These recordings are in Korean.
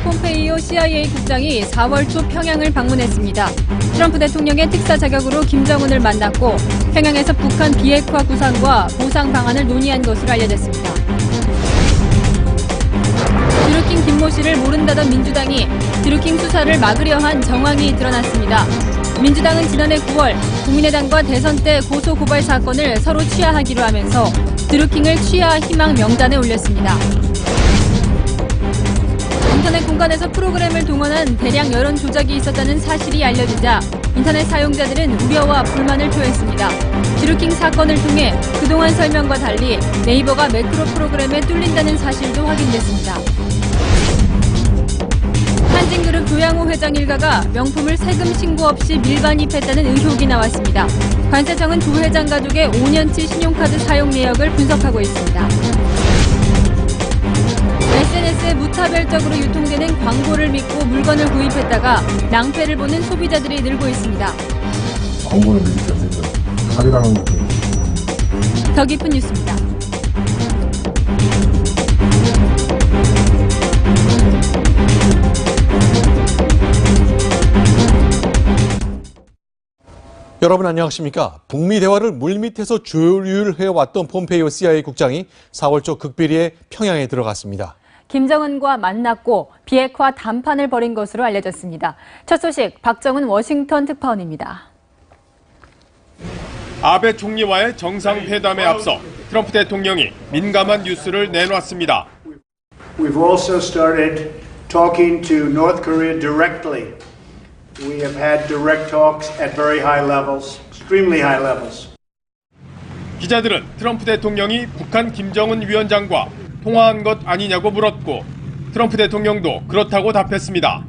폼페이오 CIA 국장이 4월 초 평양을 방문했습니다. 트럼프 대통령의 특사 자격으로 김정은을 만났고 평양에서 북한 비핵화 구상과 보상 방안을 논의한 것으로 알려졌습니다. 드루킹 김모 씨를 모른다던 민주당이 드루킹 수사를 막으려 한 정황이 드러났습니다. 민주당은 지난해 9월 국민의당과 대선 때 고소고발 사건을 서로 취하하기로 하면서 드루킹을 취하 희망 명단에 올렸습니다. 인터넷 공간에서 프로그램을 동원한 대량 여론 조작이 있었다는 사실이 알려지자 인터넷 사용자들은 우려와 불만을 표했습니다. 드루킹 사건을 통해 그동안 설명과 달리 네이버가 매크로 프로그램에 뚫린다는 사실도 확인됐습니다. 한진그룹 조양호 회장 일가가 명품을 세금 신고 없이 밀반입했다는 의혹이 나왔습니다. 관세청은 조 회장 가족의 5년치 신용카드 사용 내역을 분석하고 있습니다. SNS에 무차별적으로 유통되는 광고를 믿고 물건을 구입했다가 낭패를 보는 소비자들이 늘고 있습니다. 광고를 믿지 않는다. 사기당하는 거죠. 더 깊은 뉴스입니다. 여러분 안녕하십니까? 북미 대화를 물밑에서 조율해왔던 폼페이오 CIA 국장이 4월 초 극비리에 평양에 들어갔습니다. 김정은과 만났고 비핵화 담판을 벌인 것으로 알려졌습니다. 첫 소식 박정은 워싱턴 특파원입니다. 아베 총리와의 정상회담에 앞서 트럼프 대통령이 민감한 뉴스를 내놨습니다. We've also started talking to North Korea directly. We have had direct talks at very high levels, extremely high levels. 기자들은 트럼프 대통령이 북한 김정은 위원장과 통화한 것 아니냐고 물었고 트럼프 대통령도 그렇다고 답했습니다.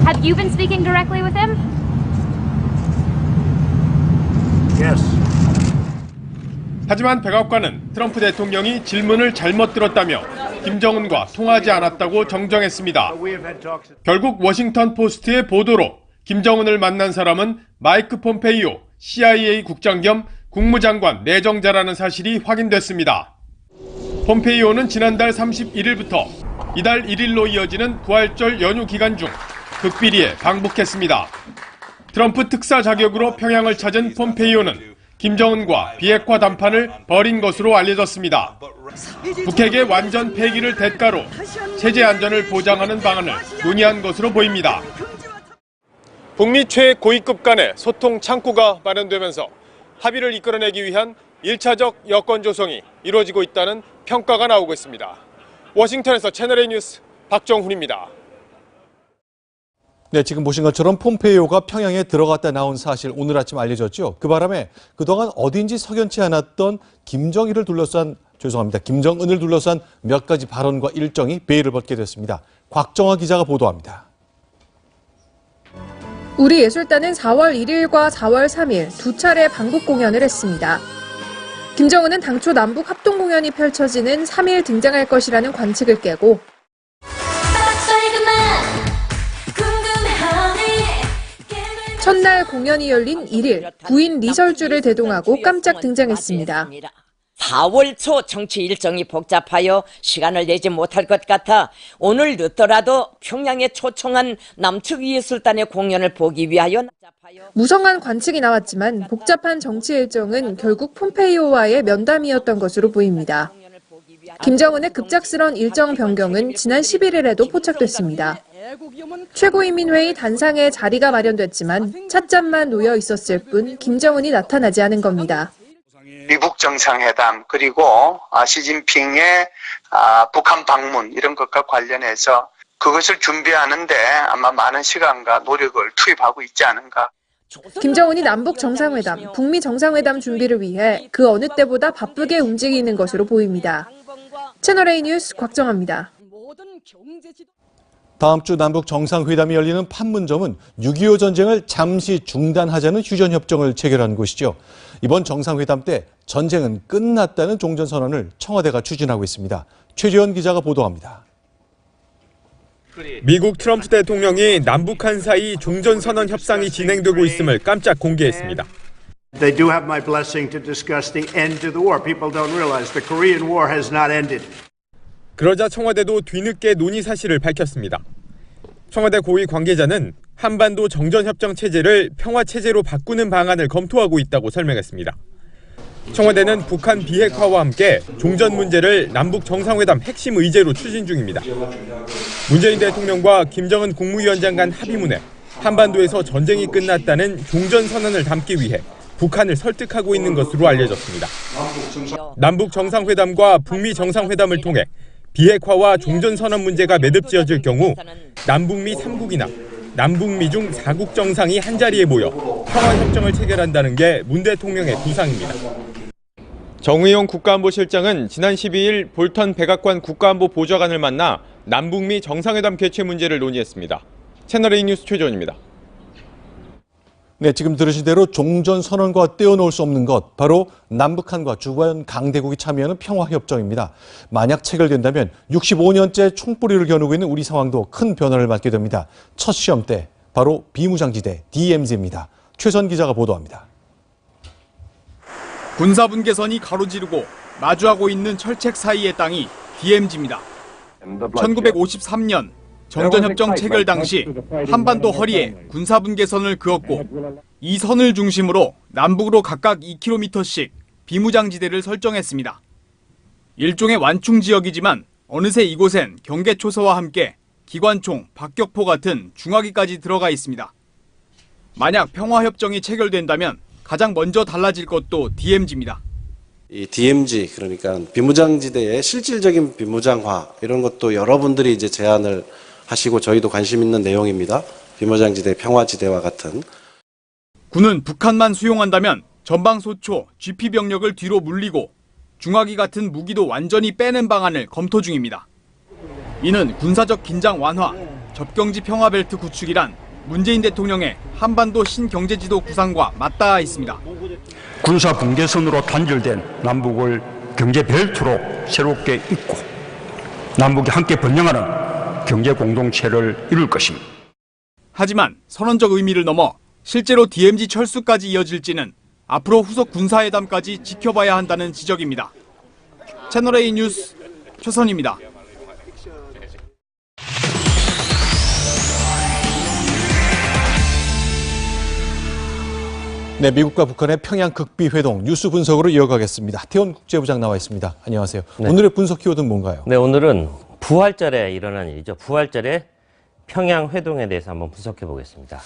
Have you been speaking directly with him? Yes. 하지만 백악관은 트럼프 대통령이 질문을 잘못 들었다며 김정은과 통화하지 않았다고 정정했습니다. 결국 워싱턴 포스트의 보도로 김정은을 만난 사람은 마이크 폼페이오 CIA 국장 겸 국무장관 내정자라는 사실이 확인됐습니다. 폼페이오는 지난달 31일부터 이달 1일로 이어지는 부활절 연휴 기간 중 극비리에 방북했습니다. 트럼프 특사 자격으로 평양을 찾은 폼페이오는 김정은과 비핵화 담판을 벌인 것으로 알려졌습니다. 북핵의 완전 폐기를 대가로 체제 안전을 보장하는 방안을 논의한 것으로 보입니다. 북미 최고위급 간의 소통 창구가 마련되면서 합의를 이끌어내기 위한 1차적 여건 조성이 이루어지고 있다는 평가가 나오고 있습니다. 워싱턴에서 채널A 뉴스 박정훈입니다. 네, 지금 보신 것처럼 폼페이오가 평양에 들어갔다 나온 사실 오늘 아침 알려졌죠. 그 바람에 그동안 어딘지 석연치 않았던 김정은을 둘러싼 몇 가지 발언과 일정이 베일을 벗게 됐습니다. 곽정아 기자가 보도합니다. 우리 예술단은 4월 1일과 4월 3일 두 차례 방북 공연을 했습니다. 김정은은 당초 남북 합동 공연이 펼쳐지는 3일 등장할 것이라는 관측을 깨고 첫날 공연이 열린 1일 부인 리설주를 대동하고 깜짝 등장했습니다. 4월 초 정치 일정이 복잡하여 시간을 내지 못할 것 같아 오늘 늦더라도 평양에 초청한 남측 예술단의 공연을 보기 위하여 무성한 관측이 나왔지만 복잡한 정치 일정은 결국 폼페이오와의 면담이었던 것으로 보입니다. 김정은의 급작스런 일정 변경은 지난 11일에도 포착됐습니다. 최고인민회의 단상에 자리가 마련됐지만 찻잔만 놓여 있었을 뿐 김정은이 나타나지 않은 겁니다. 미국 정상회담 그리고 시진핑의 북한 방문 이런 것과 관련해서 그것을 준비하는데 아마 많은 시간과 노력을 투입하고 있지 않은가. 김정은이 남북 정상회담, 북미 정상회담 준비를 위해 그 어느 때보다 바쁘게 움직이는 것으로 보입니다. 채널A 뉴스 곽정아입니다. 다음 주 남북 정상회담이 열리는 판문점은 6.25 전쟁을 잠시 중단하자는 휴전협정을 체결한 곳이죠. 이번 정상회담 때 전쟁은 끝났다는 종전선언을 청와대가 추진하고 있습니다. 최지원 기자가 보도합니다. 미국 트럼프 대통령이 남북한 사이 종전선언 협상이 진행되고 있음을 깜짝 공개했습니다. They do have my blessing to discuss the end to the war. People don't realize the Korean War has not ended. 그러자 청와대도 뒤늦게 논의 사실을 밝혔습니다. 청와대 고위 관계자는 한반도 정전협정 체제를 평화체제로 바꾸는 방안을 검토하고 있다고 설명했습니다. 청와대는 북한 비핵화와 함께 종전 문제를 남북 정상회담 핵심 의제로 추진 중입니다. 문재인 대통령과 김정은 국무위원장 간 합의문에 한반도에서 전쟁이 끝났다는 종전선언을 담기 위해 북한을 설득하고 있는 것으로 알려졌습니다. 남북 정상회담과 북미 정상회담을 통해 비핵화와 종전선언 문제가 매듭지어질 경우 남북미 3국이나 남북미 중 4국 정상이 한자리에 모여 평화협정을 체결한다는 게 문 대통령의 구상입니다. 정의용 국가안보실장은 지난 12일 볼턴 백악관 국가안보 보좌관을 만나 남북미 정상회담 개최 문제를 논의했습니다. 채널A 뉴스 최재원입니다. 네, 지금 들으신 대로 종전선언과 떼어놓을 수 없는 것, 바로 남북한과 주변 강대국이 참여하는 평화협정입니다. 만약 체결된다면 65년째 총뿌리를 겨누고 있는 우리 상황도 큰 변화를 맞게 됩니다. 첫 시험대, 바로 비무장지대 DMZ입니다. 최선 기자가 보도합니다. 군사분계선이 가로지르고 마주하고 있는 철책 사이의 땅이 DMZ입니다. 1953년 정전협정 체결 당시 한반도 허리에 군사분계선을 그었고 이 선을 중심으로 남북으로 각각 2km씩 비무장지대를 설정했습니다. 일종의 완충지역이지만 어느새 이곳엔 경계초소와 함께 기관총, 박격포 같은 중화기까지 들어가 있습니다. 만약 평화협정이 체결된다면 가장 먼저 달라질 것도 DMZ입니다. 이 DMZ, 그러니까 비무장지대의 실질적인 비무장화, 이런 것도 여러분들이 이제 제안을 하시고 저희도 관심 있는 내용입니다. 비무장지대, 평화지대와 같은. 군은 북한만 수용한다면 전방소초, GP 병력을 뒤로 물리고 중화기 같은 무기도 완전히 빼는 방안을 검토 중입니다. 이는 군사적 긴장 완화, 접경지 평화벨트 구축이란 문재인 대통령의 한반도 신경제지도 구상과 맞닿아 있습니다. 군사 분계선으로 단절된 남북을 경제벨트로 새롭게 잇고 남북이 함께 번영하는 경제 공동체를 이룰 것입니다. 하지만 선언적 의미를 넘어 실제로 DMZ 철수까지 이어질지는 앞으로 후속 군사회담까지 지켜봐야 한다는 지적입니다. 채널A 뉴스 최선입니다. 네, 미국과 북한의 평양 극비 회동 뉴스 분석으로 이어가겠습니다. 태원 국제부장 나와 있습니다. 안녕하세요. 네. 오늘의 분석 키워드는 뭔가요? 네, 오늘은 부활절에 일어난 일이죠. 부활절에 평양 회동에 대해서 한번 분석해 보겠습니다.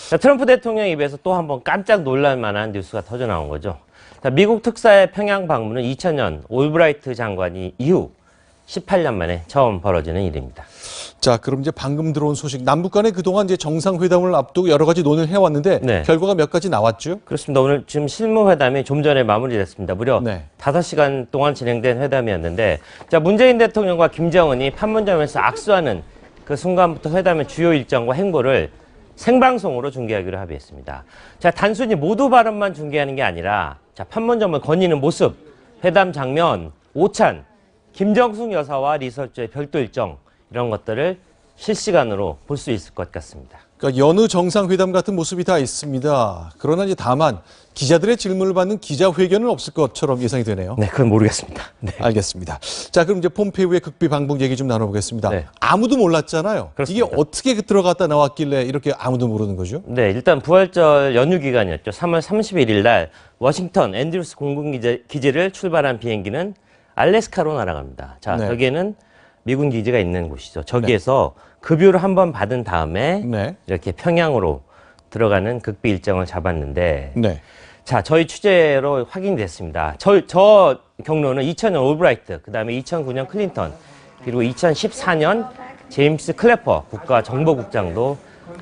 자, 트럼프 대통령 입에서 또 한번 깜짝 놀랄 만한 뉴스가 터져 나온 거죠. 자, 미국 특사의 평양 방문은 2000년 올브라이트 장관이 이후 18년 만에 처음 벌어지는 일입니다. 자, 그럼 이제 방금 들어온 소식, 남북 간에 그동안 이제 정상회담을 앞두고 여러 가지 논의를 해왔는데 네. 결과가 몇 가지 나왔죠? 그렇습니다. 오늘 지금 실무회담이 좀 전에 마무리됐습니다. 무려 네. 5시간 동안 진행된 회담이었는데, 자, 문재인 대통령과 김정은이 판문점에서 악수하는 그 순간부터 회담의 주요 일정과 행보를 생방송으로 중계하기로 합의했습니다. 자, 단순히 모두 발언만 중계하는 게 아니라, 자, 판문점을 거니는 모습, 회담 장면, 오찬, 김정숙 여사와 리설주의 별도 일정, 이런 것들을 실시간으로 볼 수 있을 것 같습니다. 그러니까 여느 정상회담 같은 모습이 다 있습니다. 그러나 이제 다만 기자들의 질문을 받는 기자회견은 없을 것처럼 예상이 되네요. 네, 그건 모르겠습니다. 네. 알겠습니다. 자, 그럼 이제 폼페이오의 극비 방북 얘기 좀 나눠보겠습니다. 네. 아무도 몰랐잖아요. 그렇습니다. 이게 어떻게 들어갔다 나왔길래 이렇게 아무도 모르는 거죠? 네, 일단 부활절 연휴 기간이었죠. 3월 31일 날 워싱턴 앤드루스 공군기지를 출발한 비행기는 알래스카로 날아갑니다. 자, 네. 저기에는 미군 기지가 있는 곳이죠. 저기에서 급유를 한번 받은 다음에 네. 이렇게 평양으로 들어가는 극비 일정을 잡았는데, 네. 자, 저희 취재로 확인됐습니다. 저 경로는 2000년 올브라이트, 그 다음에 2009년 클린턴, 그리고 2014년 제임스 클래퍼 국가정보국장도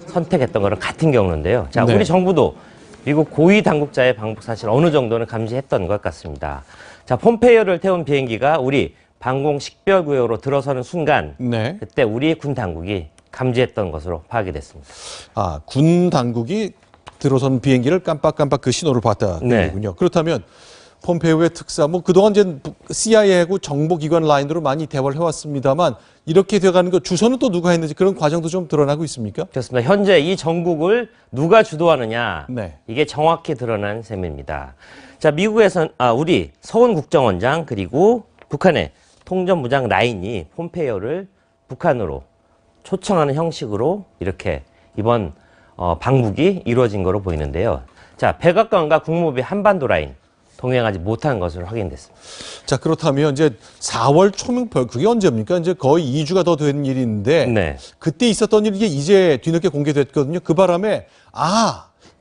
선택했던 거랑 같은 경로인데요. 자, 네. 우리 정부도 미국 고위 당국자의 방북 사실 어느 정도는 감지했던 것 같습니다. 자, 폼페이오를 태운 비행기가 우리 방공 식별구역으로 들어서는 순간, 네. 그때 우리 군 당국이 감지했던 것으로 파악이 됐습니다. 아, 군 당국이 들어선 비행기를 깜빡깜빡 그 신호를 봤다는 네. 얘기군요. 그렇다면 폼페이오의 특사, 뭐 그동안 이제 CIA하고 정보기관 라인으로 많이 대화를 해왔습니다만 이렇게 돼가는 거 주소는 또 누가 했는지 그런 과정도 좀 드러나고 있습니까? 그렇습니다. 현재 이 정국을 누가 주도하느냐, 네. 이게 정확히 드러난 셈입니다. 자, 미국에선 우리 서훈 국정원장 그리고 북한의 통전무장 라인이 폼페이오를 북한으로 초청하는 형식으로 이렇게 이번 방북이 이루어진 것으로 보이는데요. 자, 백악관과 국무부의 한반도 라인 동행하지 못한 것으로 확인됐습니다. 자, 그렇다면 이제 4월 초명별 그게 언제입니까? 이제 거의 2주가 더 된 일인데 네. 그때 있었던 일이 이제 뒤늦게 공개됐거든요. 그 바람에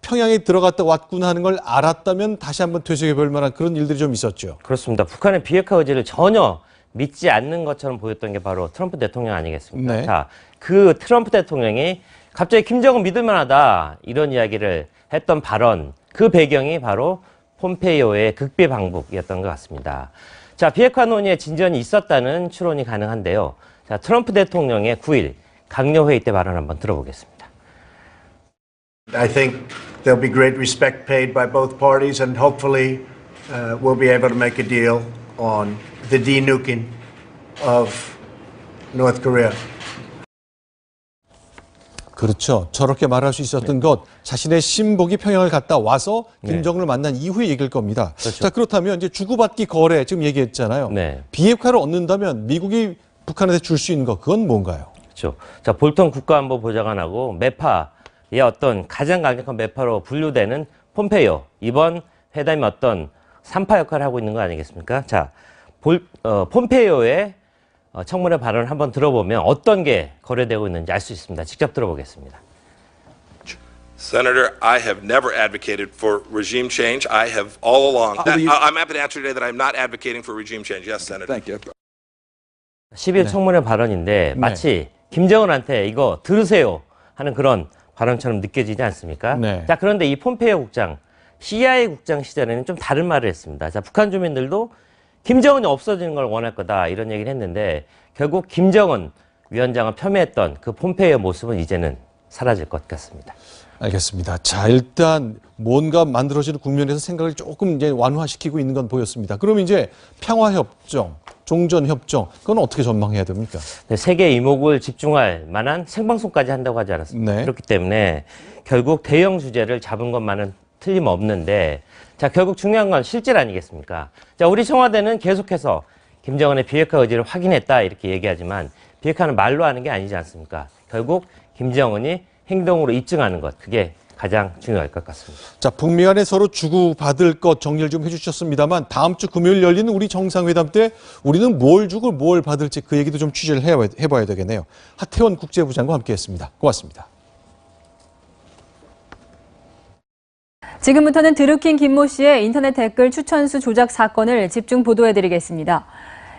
평양에 들어갔다 왔구나 하는 걸 알았다면 다시 한번 되새겨 볼 만한 그런 일들이 좀 있었죠. 그렇습니다. 북한의 비핵화 의지를 전혀 믿지 않는 것처럼 보였던 게 바로 트럼프 대통령 아니겠습니까? 네. 자, 그 트럼프 대통령이 갑자기 김정은 믿을 만하다 이런 이야기를 했던 발언, 그 배경이 바로 폼페이오의 극비 방북이었던 것 같습니다. 자, 비핵화 논의에 진전이 있었다는 추론이 가능한데요. 자, 트럼프 대통령의 9일 강요 회의 때 발언 한번 들어보겠습니다. I think there'll be great respect paid by both parties, and hopefully we'll be able to make a deal on the denuking of North Korea. 그렇죠. 저렇게 말할 수 있었던 것, 자신의 신복이 평양을 갔다 와서 김정은을 만난 이후의 얘기일 겁니다. 그렇죠. 자, 그렇다면 이제 주고받기 거래 지금 얘기했잖아요. 네. 비핵화를 얻는다면 미국이 북한한테 줄 수 있는 것, 그건 뭔가요? 그렇죠. 자, 볼턴 국가안보보좌관하고 매파의 어떤 가장 강력한 매파로 분류되는 폼페이오. 이번 회담이 어떤 3파 역할을 하고 있는 거 아니겠습니까? 자, 폼페이오의 청문회 발언을 한번 들어보면 어떤 게 거래되고 있는지 알 수 있습니다. 직접 들어보겠습니다. Senator, I have never advocated for regime change. I have all along. I'm happy to answer today that I'm not advocating for regime change. Yes, Senator. Thank you. 10일 청문회 발언인데 마치 김정은한테 이거 들으세요 하는 그런 발언처럼 느껴지지 않습니까? 네. 자, 그런데 이 폼페이오 국장, CIA 국장 시절에는 좀 다른 말을 했습니다. 자, 북한 주민들도 김정은이 없어지는 걸 원할 거다 이런 얘기를 했는데 결국 김정은 위원장을 폄훼했던 그 폼페이오 모습은 이제는 사라질 것 같습니다. 알겠습니다. 자, 일단 뭔가 만들어지는 국면에서 생각을 조금 이제 완화시키고 있는 건 보였습니다. 그럼 이제 평화협정, 종전협정, 그건 어떻게 전망해야 됩니까? 네, 세계 이목을 집중할 만한 생방송까지 한다고 하지 않았습니까? 네. 그렇기 때문에 결국 대형 주제를 잡은 것만은 틀림없는데 자, 결국 중요한 건 실질 아니겠습니까? 자, 우리 청와대는 계속해서 김정은의 비핵화 의지를 확인했다 이렇게 얘기하지만 비핵화는 말로 하는 게 아니지 않습니까? 결국 김정은이 행동으로 입증하는 것, 그게 가장 중요할 것 같습니다. 자, 북미 간에 서로 주고받을 것 정리를 좀 해주셨습니다만 다음 주 금요일 열리는 우리 정상회담 때 우리는 뭘 주고 뭘 받을지 그 얘기도 좀 취재를 해봐야 되겠네요. 하태원 국제부장과 함께했습니다. 고맙습니다. 지금부터는 드루킹 김모 씨의 인터넷 댓글 추천수 조작 사건을 집중 보도해드리겠습니다.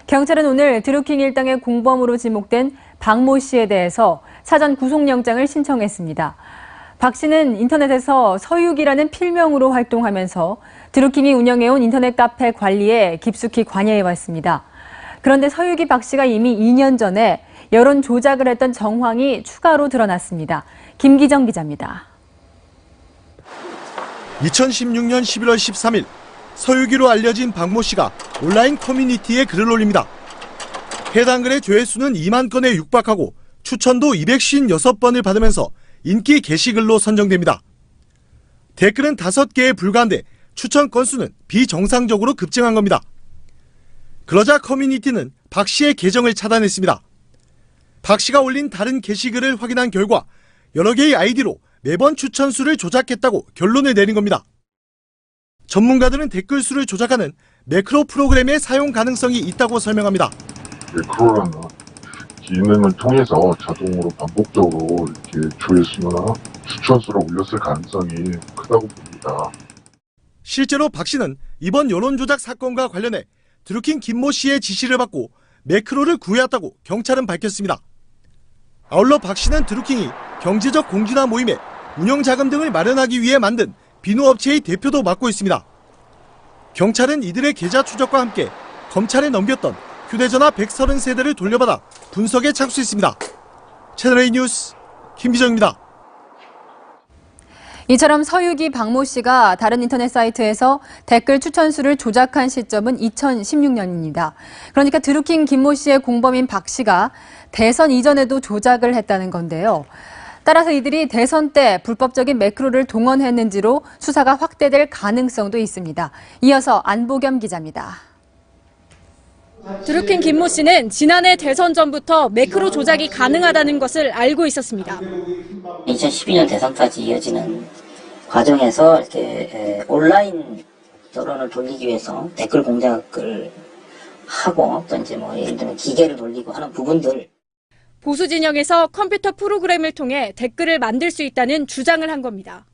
경찰은 오늘 드루킹 일당의 공범으로 지목된 박모 씨에 대해서 사전 구속영장을 신청했습니다. 박 씨는 인터넷에서 서유기라는 필명으로 활동하면서 드루킹이 운영해온 인터넷 카페 관리에 깊숙이 관여해왔습니다. 그런데 서유기 박 씨가 이미 2년 전에 여론 조작을 했던 정황이 추가로 드러났습니다. 김기정 기자입니다. 2016년 11월 13일 서유기로 알려진 박모 씨가 온라인 커뮤니티에 글을 올립니다. 해당 글의 조회수는 2만 건에 육박하고 추천도 256번을 받으면서 인기 게시글로 선정됩니다. 댓글은 5개에 불과한데 추천 건수는 비정상적으로 급증한 겁니다. 그러자 커뮤니티는 박 씨의 계정을 차단했습니다. 박 씨가 올린 다른 게시글을 확인한 결과 여러 개의 아이디로 매번 추천수를 조작했다고 결론을 내린 겁니다. 전문가들은 댓글 수를 조작하는 매크로 프로그램의 사용 가능성이 있다고 설명합니다. 매크로라는 기능을 통해서 자동으로 반복적으로 이렇게 조회수나 추천수를 올렸을 가능성이 크다고 봅니다. 실제로 박 씨는 이번 여론조작 사건과 관련해 드루킹 김모 씨의 지시를 받고 매크로를 구해왔다고 경찰은 밝혔습니다. 아울러 박 씨는 드루킹이 경제적 공진화 모임에 운영 자금 등을 마련하기 위해 만든 비누업체의 대표도 맡고 있습니다. 경찰은 이들의 계좌 추적과 함께 검찰에 넘겼던 휴대전화 130세대를 돌려받아 분석에 착수했습니다. 채널A 뉴스 김기정입니다. 이처럼 서유기 박모 씨가 다른 인터넷 사이트에서 댓글 추천수를 조작한 시점은 2016년입니다. 그러니까 드루킹 김모 씨의 공범인 박 씨가 대선 이전에도 조작을 했다는 건데요. 따라서 이들이 대선 때 불법적인 매크로를 동원했는지로 수사가 확대될 가능성도 있습니다. 이어서 안보겸 기자입니다. 드루킹 김모 씨는 지난해 대선 전부터 매크로 조작이 가능하다는 것을 알고 있었습니다. 2012년 대선까지 이어지는 과정에서 이렇게 온라인 여론을 돌리기 위해서 댓글 공작을 하고 또 이제 뭐 예를 들면 기계를 돌리고 하는 부분들. 보수 진영에서 컴퓨터 프로그램을 통해 댓글을 만들 수 있다는 주장을 한 겁니다.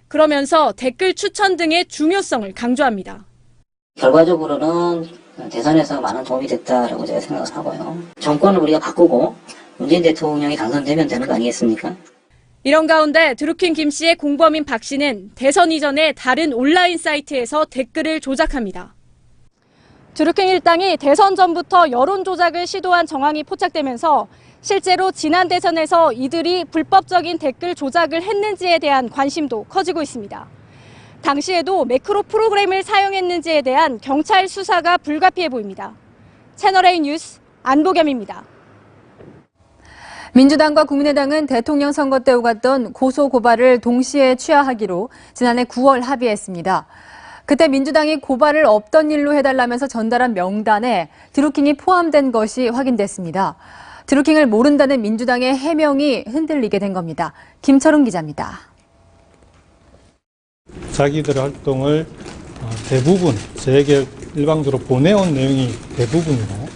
그러면서 댓글 추천 등의 중요성을 강조합니다. 결과적으로는 대선에서 많은 도움이 됐다라고 제가 생각을 하고요. 정권을 우리가 바꾸고 문재인 대통령이 당선되면 되는 거 아니겠습니까? 이런 가운데 드루킹 김 씨의 공범인 박 씨는 대선 이전에 다른 온라인 사이트에서 댓글을 조작합니다. 드루킹 일당이 대선 전부터 여론 조작을 시도한 정황이 포착되면서 실제로 지난 대선에서 이들이 불법적인 댓글 조작을 했는지에 대한 관심도 커지고 있습니다. 당시에도 매크로 프로그램을 사용했는지에 대한 경찰 수사가 불가피해 보입니다. 채널A 뉴스 안보겸입니다. 민주당과 국민의당은 대통령 선거 때 오갔던 고소 고발을 동시에 취하하기로 지난해 9월 합의했습니다. 그때 민주당이 고발을 없던 일로 해달라면서 전달한 명단에 드루킹이 포함된 것이 확인됐습니다. 드루킹을 모른다는 민주당의 해명이 흔들리게 된 겁니다. 김철웅 기자입니다. 자기들의 활동을 대부분 세계 일방적으로 보내온 내용이 대부분이고.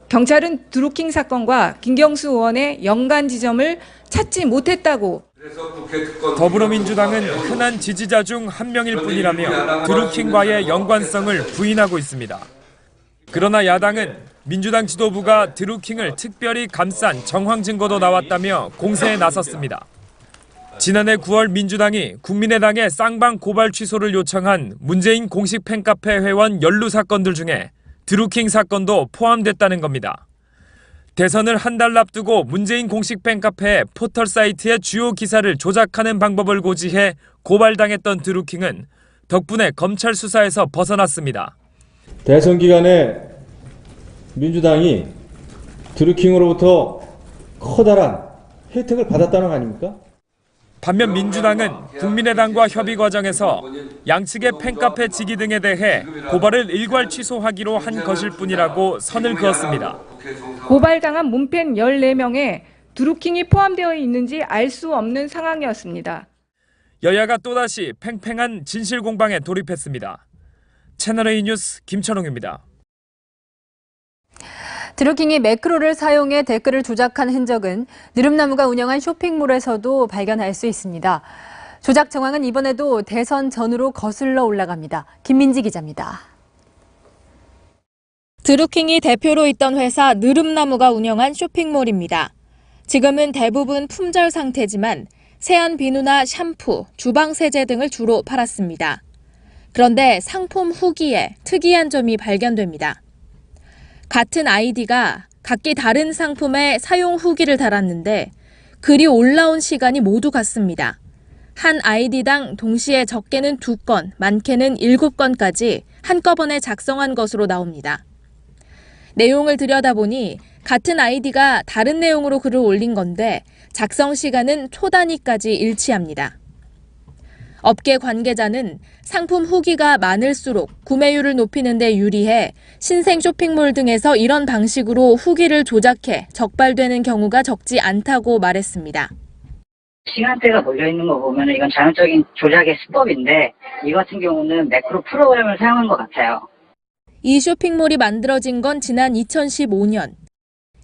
경찰은 드루킹 사건과 김경수 의원의 연관 지점을 찾지 못했다고. 더불어민주당은 흔한 지지자 중 한 명일 뿐이라며 드루킹과의 연관성을 부인하고 있습니다. 그러나 야당은 민주당 지도부가 드루킹을 특별히 감싼 정황 증거도 나왔다며 공세에 나섰습니다. 지난해 9월 민주당이 국민의당의 쌍방 고발 취소를 요청한 문재인 공식 팬카페 회원 연루 사건들 중에 드루킹 사건도 포함됐다는 겁니다. 대선을 한 달 앞두고 문재인 공식 팬카페 포털 사이트의 주요 기사를 조작하는 방법을 고지해 고발당했던 드루킹은 덕분에 검찰 수사에서 벗어났습니다. 대선 기간에 민주당이 드루킹으로부터 커다란 혜택을 받았다는 거 아닙니까? 반면 민주당은 국민의당과 협의 과정에서 양측의 팬카페 직위 등에 대해 고발을 일괄 취소하기로 한 것일 뿐이라고 선을 그었습니다. 고발당한 문팬 14명에 드루킹이 포함되어 있는지 알 수 없는 상황이었습니다. 여야가 또다시 팽팽한 진실 공방에 돌입했습니다. 채널A 뉴스 김철웅입니다. 드루킹이 매크로를 사용해 댓글을 조작한 흔적은 느릅나무가 운영한 쇼핑몰에서도 발견할 수 있습니다. 조작 정황은 이번에도 대선 전후로 거슬러 올라갑니다. 김민지 기자입니다. 드루킹이 대표로 있던 회사 느릅나무가 운영한 쇼핑몰입니다. 지금은 대부분 품절 상태지만 세안 비누나 샴푸, 주방 세제 등을 주로 팔았습니다. 그런데 상품 후기에 특이한 점이 발견됩니다. 같은 아이디가 각기 다른 상품에 사용 후기를 달았는데 글이 올라온 시간이 모두 같습니다. 한 아이디당 동시에 적게는 2건, 많게는 7건까지 한꺼번에 작성한 것으로 나옵니다. 내용을 들여다보니 같은 아이디가 다른 내용으로 글을 올린 건데 작성 시간은 초 단위까지 일치합니다. 업계 관계자는 상품 후기가 많을수록 구매율을 높이는 데 유리해 신생 쇼핑몰 등에서 이런 방식으로 후기를 조작해 적발되는 경우가 적지 않다고 말했습니다. 시간대가 몰려있는 거 보면 이건 자연적인 조작의 수법인데 이 같은 경우는 매크로 프로그램을 사용한 것 같아요. 이 쇼핑몰이 만들어진 건 지난 2015년.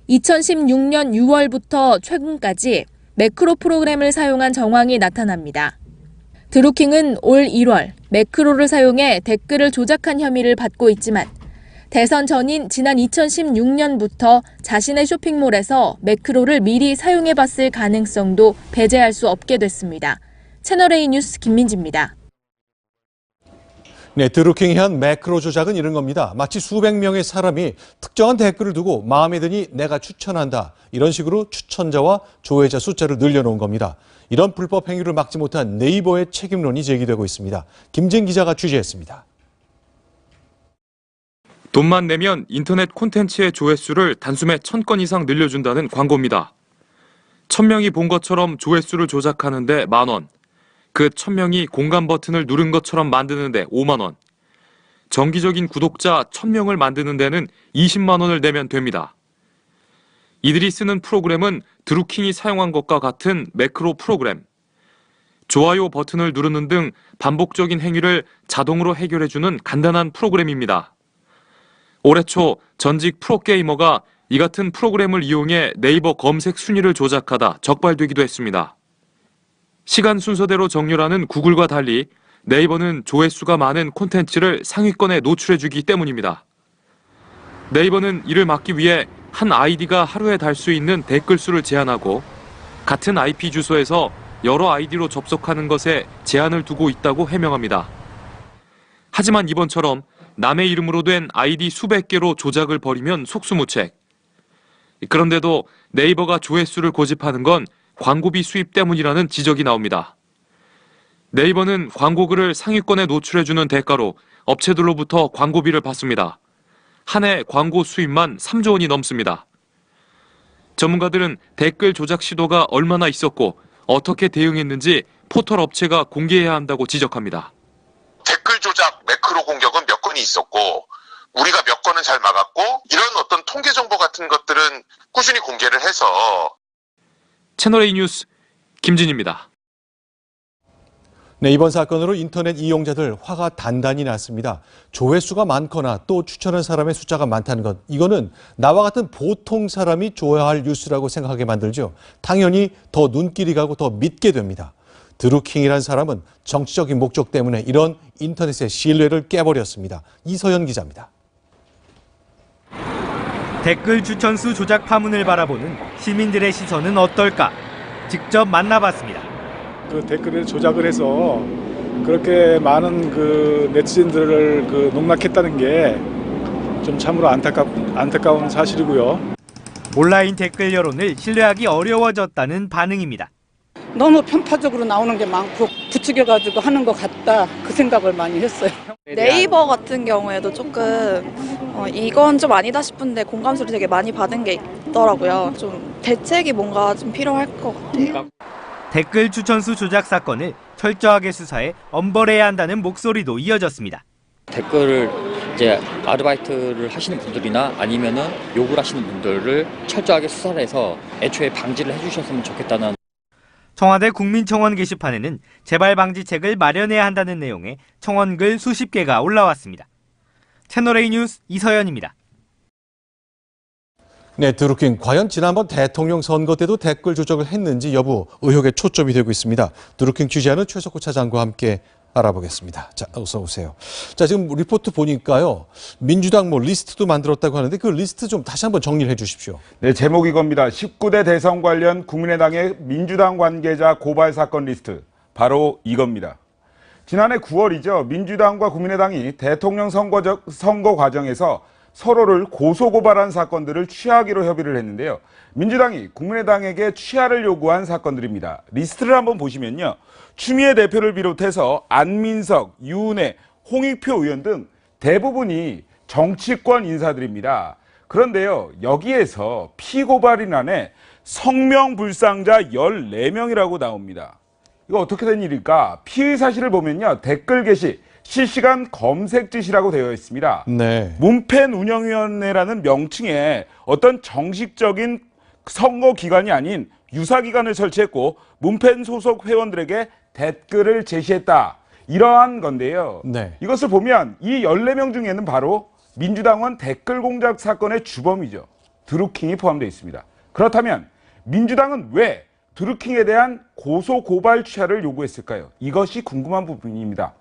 2016년 6월부터 최근까지 매크로 프로그램을 사용한 정황이 나타납니다. 드루킹은 올 1월 매크로를 사용해 댓글을 조작한 혐의를 받고 있지만 대선 전인 지난 2016년부터 자신의 쇼핑몰에서 매크로를 미리 사용해봤을 가능성도 배제할 수 없게 됐습니다. 채널A 뉴스 김민지입니다. 네, 드루킹이 한 매크로 조작은 이런 겁니다. 마치 수백 명의 사람이 특정한 댓글을 두고 마음에 드니 내가 추천한다. 이런 식으로 추천자와 조회자 숫자를 늘려놓은 겁니다. 이런 불법 행위를 막지 못한 네이버의 책임론이 제기되고 있습니다. 김진 기자가 취재했습니다. 돈만 내면 인터넷 콘텐츠의 조회수를 단숨에 1000건 이상 늘려준다는 광고입니다. 1000명이 본 것처럼 조회수를 조작하는데 10,000원. 그 1000명이 공감 버튼을 누른 것처럼 만드는데 5만 원. 정기적인 구독자 1000명을 만드는 데는 20만 원을 내면 됩니다. 이들이 쓰는 프로그램은 드루킹이 사용한 것과 같은 매크로 프로그램. 좋아요 버튼을 누르는 등 반복적인 행위를 자동으로 해결해주는 간단한 프로그램입니다. 올해 초 전직 프로게이머가 이 같은 프로그램을 이용해 네이버 검색 순위를 조작하다 적발되기도 했습니다. 시간 순서대로 정렬하는 구글과 달리 네이버는 조회수가 많은 콘텐츠를 상위권에 노출해주기 때문입니다. 네이버는 이를 막기 위해 한 아이디가 하루에 달 수 있는 댓글 수를 제한하고 같은 IP 주소에서 여러 아이디로 접속하는 것에 제한을 두고 있다고 해명합니다. 하지만 이번처럼 남의 이름으로 된 아이디 수백 개로 조작을 벌이면 속수무책. 그런데도 네이버가 조회수를 고집하는 건 광고비 수입 때문이라는 지적이 나옵니다. 네이버는 광고글을 상위권에 노출해주는 대가로 업체들로부터 광고비를 받습니다. 한 해 광고 수입만 3조 원이 넘습니다. 전문가들은 댓글 조작 시도가 얼마나 있었고 어떻게 대응했는지 포털 업체가 공개해야 한다고 지적합니다. 댓글 조작 매크로 공격은 몇 건이 있었고 우리가 몇 건은 잘 막았고 이런 어떤 통계 정보 같은 것들은 꾸준히 공개를 해서. 채널A 뉴스 김진입니다. 네, 이번 사건으로 인터넷 이용자들 화가 단단히 났습니다. 조회수가 많거나 또 추천한 사람의 숫자가 많다는 것, 이거는 나와 같은 보통 사람이 좋아할 뉴스라고 생각하게 만들죠. 당연히 더 눈길이 가고 더 믿게 됩니다. 드루킹이라는 사람은 정치적인 목적 때문에 이런 인터넷의 신뢰를 깨버렸습니다. 이서연 기자입니다. 댓글 추천수 조작 파문을 바라보는 시민들의 시선은 어떨까? 직접 만나봤습니다. 그 댓글을 조작을 해서 그렇게 많은 그 네티즌들을 농락했다는 게 좀 참으로 안타까운 사실이고요. 온라인 댓글 여론을 신뢰하기 어려워졌다는 반응입니다. 너무 편파적으로 나오는 게 많고 부추겨가지고 하는 것 같다 그 생각을 많이 했어요. 네이버 같은 경우에도 조금 이건 좀 아니다 싶은데 공감수를 되게 많이 받은 게 있더라고요. 좀 대책이 뭔가 좀 필요할 것 같아요. 댓글 추천수 조작 사건을 철저하게 수사해 엄벌해야 한다는 목소리도 이어졌습니다. 댓글을 이제 아르바이트를 하시는 분들이나 아니면은 욕을 하시는 분들을 철저하게 수사를 해서 애초에 방지를 해주셨으면 좋겠다는. 청와대 국민청원 게시판에는 재발 방지책을 마련해야 한다는 내용의 청원글 수십 개가 올라왔습니다. 채널A 뉴스 이서연입니다. 네, 드루킹 과연 지난번 대통령 선거 때도 댓글 조작을 했는지 여부 의혹에 초점이 되고 있습니다. 드루킹 취재하는 최석호 차장과 함께 알아보겠습니다. 자, 어서 오세요. 자, 지금 리포트 보니까요. 민주당 리스트도 만들었다고 하는데 그 리스트 좀 다시 한번 정리를 해 주십시오. 네, 제목이 이겁니다. 19대 대선 관련 국민의당의 민주당 관계자 고발 사건 리스트. 바로 이겁니다. 지난해 9월이죠. 민주당과 국민의당이 대통령 선거 과정에서 서로를 고소고발한 사건들을 취하기로 협의를 했는데요. 민주당이 국민의당에게 취하를 요구한 사건들입니다. 리스트를 한번 보시면요. 추미애 대표를 비롯해서 안민석, 유은혜, 홍익표 의원 등 대부분이 정치권 인사들입니다. 그런데요. 여기에서 피고발인안에 성명불상자 14명이라고 나옵니다. 이거 어떻게 된 일일까? 피의 사실을 보면요. 댓글 게시, 실시간 검색 지시라고 되어 있습니다. 네. 문펜운영위원회라는 명칭에 어떤 정식적인 선거기관이 아닌 유사기관을 설치했고 문펜 소속 회원들에게 댓글을 제시했다. 이러한 건데요. 네. 이것을 보면 이 14명 중에는 바로 민주당원 댓글 공작 사건의 주범이죠. 드루킹이 포함되어 있습니다. 그렇다면 민주당은 왜 드루킹에 대한 고소고발 취하를 요구했을까요? 이것이 궁금한 부분입니다.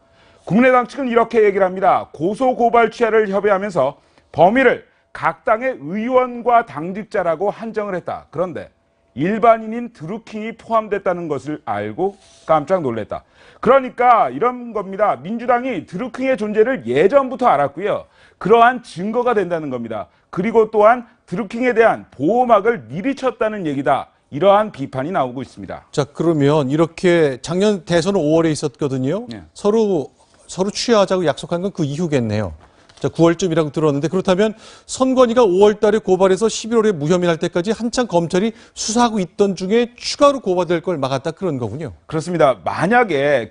국민의당 측은 이렇게 얘기를 합니다. 고소고발 취하를 협의하면서 범위를 각 당의 의원과 당직자라고 한정을 했다. 그런데 일반인인 드루킹이 포함됐다는 것을 알고 깜짝 놀랐다. 그러니까 이런 겁니다. 민주당이 드루킹의 존재를 예전부터 알았고요. 그러한 증거가 된다는 겁니다. 그리고 또한 드루킹에 대한 보호막을 미리 쳤다는 얘기다. 이러한 비판이 나오고 있습니다. 자, 그러면 이렇게 작년 대선은 5월에 있었거든요. 네. 서로 취하자고 약속한 건 그 이후겠네요. 자, 9월쯤이라고 들었는데 그렇다면 선관위가 5월 달에 고발해서 11월에 무혐의 날 때까지 한참 검찰이 수사하고 있던 중에 추가로 고발될 걸 막았다 그런 거군요. 그렇습니다. 만약에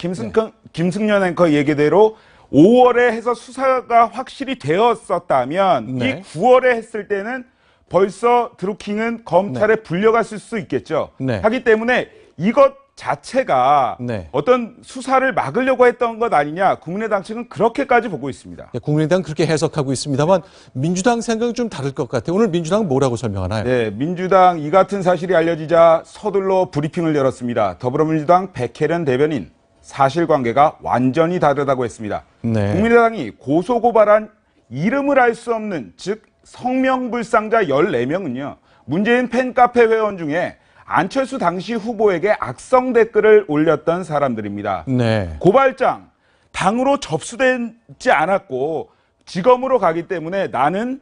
김승년 앵커 얘기대로 5월에 해서 수사가 확실히 되었었다면 네. 이 9월에 했을 때는 벌써 드루킹은 검찰에 불려갔을 수 있겠죠. 네. 하기 때문에 이것 자체가 네. 어떤 수사를 막으려고 했던 것 아니냐, 국민의당 측은 그렇게까지 보고 있습니다. 네, 국민의당 그렇게 해석하고 있습니다만 민주당 생각은 좀 다를 것 같아요. 오늘 민주당은 뭐라고 설명하나요? 네, 민주당 이 같은 사실이 알려지자 서둘러 브리핑을 열었습니다. 더불어민주당 백혜련 대변인, 사실관계가 완전히 다르다고 했습니다. 네. 국민의당이 고소고발한 이름을 알 수 없는, 즉 성명불상자 14명은요. 문재인 팬카페 회원 중에 안철수 당시 후보에게 악성 댓글을 올렸던 사람들입니다. 네. 고발장, 당으로 접수되지 않았고 지검으로 가기 때문에 나는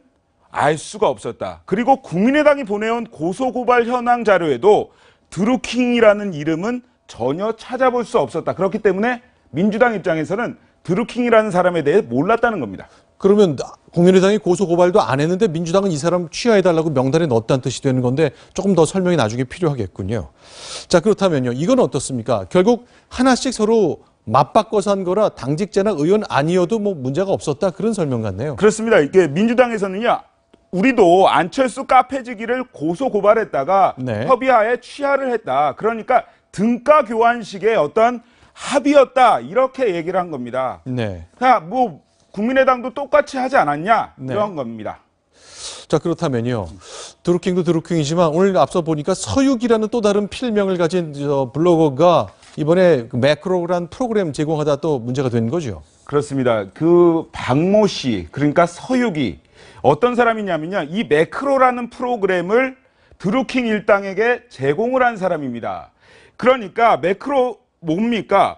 알 수가 없었다. 그리고 국민의당이 보내온 고소고발 현황 자료에도 드루킹이라는 이름은 전혀 찾아볼 수 없었다. 그렇기 때문에 민주당 입장에서는 드루킹이라는 사람에 대해 몰랐다는 겁니다. 그러면 국민의당이 고소고발도 안 했는데 민주당은 이 사람 취하해달라고 명단에 넣었다는 뜻이 되는 건데 조금 더 설명이 나중에 필요하겠군요. 자, 그렇다면요. 이건 어떻습니까? 결국 하나씩 서로 맞바꿔서 한 거라 당직자나 의원 아니어도 뭐 문제가 없었다. 그런 설명 같네요. 그렇습니다. 이게 민주당에서는요. 우리도 안철수 카페지기를 고소고발했다가 네. 협의하에 취하를 했다. 그러니까 등가 교환식의 어떤 합의였다. 이렇게 얘기를 한 겁니다. 네. 그러니까 뭐 국민의당도 똑같이 하지 않았냐 이런 겁니다. 자, 그렇다면요. 드루킹도 드루킹이지만 오늘 앞서 보니까 서유기라는 또 다른 필명을 가진 블로거가 이번에 그 매크로라는 프로그램 제공하다 또 문제가 된 거죠. 그렇습니다. 그 박모 씨, 그러니까 서유기 어떤 사람이냐면요. 이 매크로라는 프로그램을 드루킹 일당에게 제공을 한 사람입니다. 그러니까 매크로 뭡니까?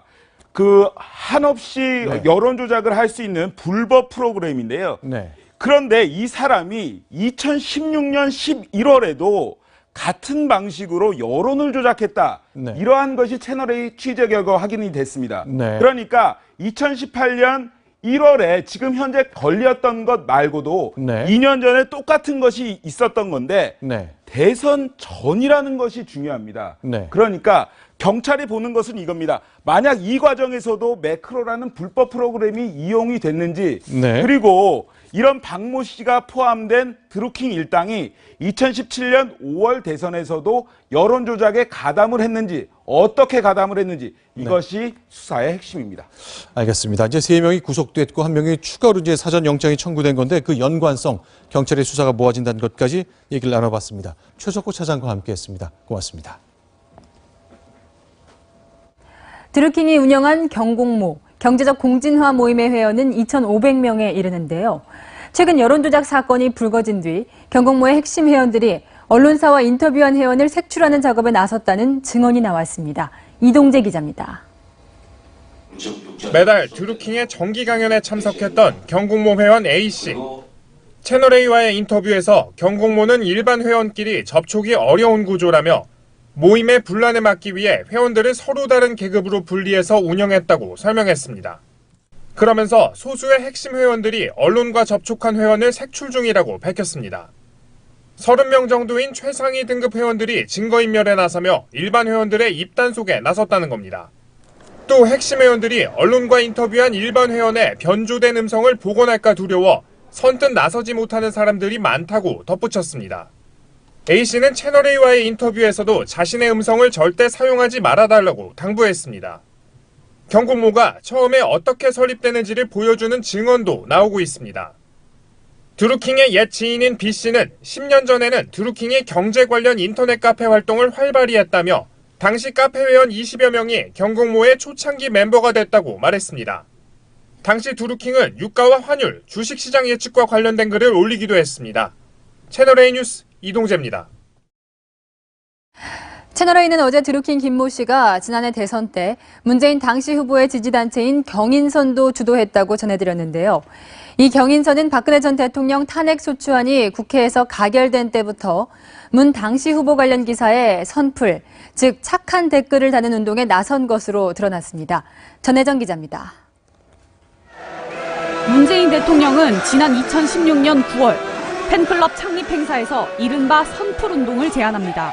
그 한없이 여론 조작을 할 수 있는 불법 프로그램인데요. 네. 그런데 이 사람이 2016년 11월에도 같은 방식으로 여론을 조작했다. 네. 이러한 것이 채널A 취재 결과 확인이 됐습니다. 네. 그러니까 2018년 1월에 지금 현재 걸렸던 것 말고도 네. 2년 전에 똑같은 것이 있었던 건데 네. 대선 전이라는 것이 중요합니다. 네. 그러니까 경찰이 보는 것은 이겁니다. 만약 이 과정에서도 매크로라는 불법 프로그램이 이용이 됐는지 네. 그리고 이런 박모 씨가 포함된 드루킹 일당이 2017년 5월 대선에서도 여론 조작에 가담을 했는지 어떻게 가담을 했는지 이것이 수사의 핵심입니다. 알겠습니다. 이제 3명이 구속됐고 1명이 추가로 이제 사전 영장이 청구된 건데 그 연관성, 경찰의 수사가 모아진다는 것까지 얘기를 나눠봤습니다. 최석호 차장과 함께했습니다. 고맙습니다. 드루킹이 운영한 경공모, 경제적 공진화 모임의 회원은 2,500명에 이르는데요. 최근 여론조작 사건이 불거진 뒤 경공모의 핵심 회원들이 언론사와 인터뷰한 회원을 색출하는 작업에 나섰다는 증언이 나왔습니다. 이동재 기자입니다. 매달 드루킹의 정기 강연에 참석했던 경공모 회원 A씨. 채널A와의 인터뷰에서 경공모는 일반 회원끼리 접촉이 어려운 구조라며 모임의 분란을 막기 위해 회원들을 서로 다른 계급으로 분리해서 운영했다고 설명했습니다. 그러면서 소수의 핵심 회원들이 언론과 접촉한 회원을 색출 중이라고 밝혔습니다. 30명 정도인 최상위 등급 회원들이 증거인멸에 나서며 일반 회원들의 입단 속에 나섰다는 겁니다. 또 핵심 회원들이 언론과 인터뷰한 일반 회원의 변조된 음성을 복원할까 두려워 선뜻 나서지 못하는 사람들이 많다고 덧붙였습니다. A씨는 채널A와의 인터뷰에서도 자신의 음성을 절대 사용하지 말아달라고 당부했습니다. 경공모가 처음에 어떻게 설립되는지를 보여주는 증언도 나오고 있습니다. 드루킹의 옛 지인인 B씨는 10년 전에는 드루킹이 경제 관련 인터넷 카페 활동을 활발히 했다며 당시 카페 회원 20여 명이 경공모의 초창기 멤버가 됐다고 말했습니다. 당시 드루킹은 유가와 환율, 주식시장 예측과 관련된 글을 올리기도 했습니다. 채널A 뉴스 이동재입니다. 채널A는 어제 드루킹 김모 씨가 지난해 대선 때 문재인 당시 후보의 지지단체인 경인선도 주도했다고 전해드렸는데요. 이 경인선은 박근혜 전 대통령 탄핵소추안이 국회에서 가결된 때부터 문 당시 후보 관련 기사에 선풀, 즉 착한 댓글을 다는 운동에 나선 것으로 드러났습니다. 전혜정 기자입니다. 문재인 대통령은 지난 2016년 9월 팬클럽 창립 행사에서 이른바 선풀 운동을 제안합니다.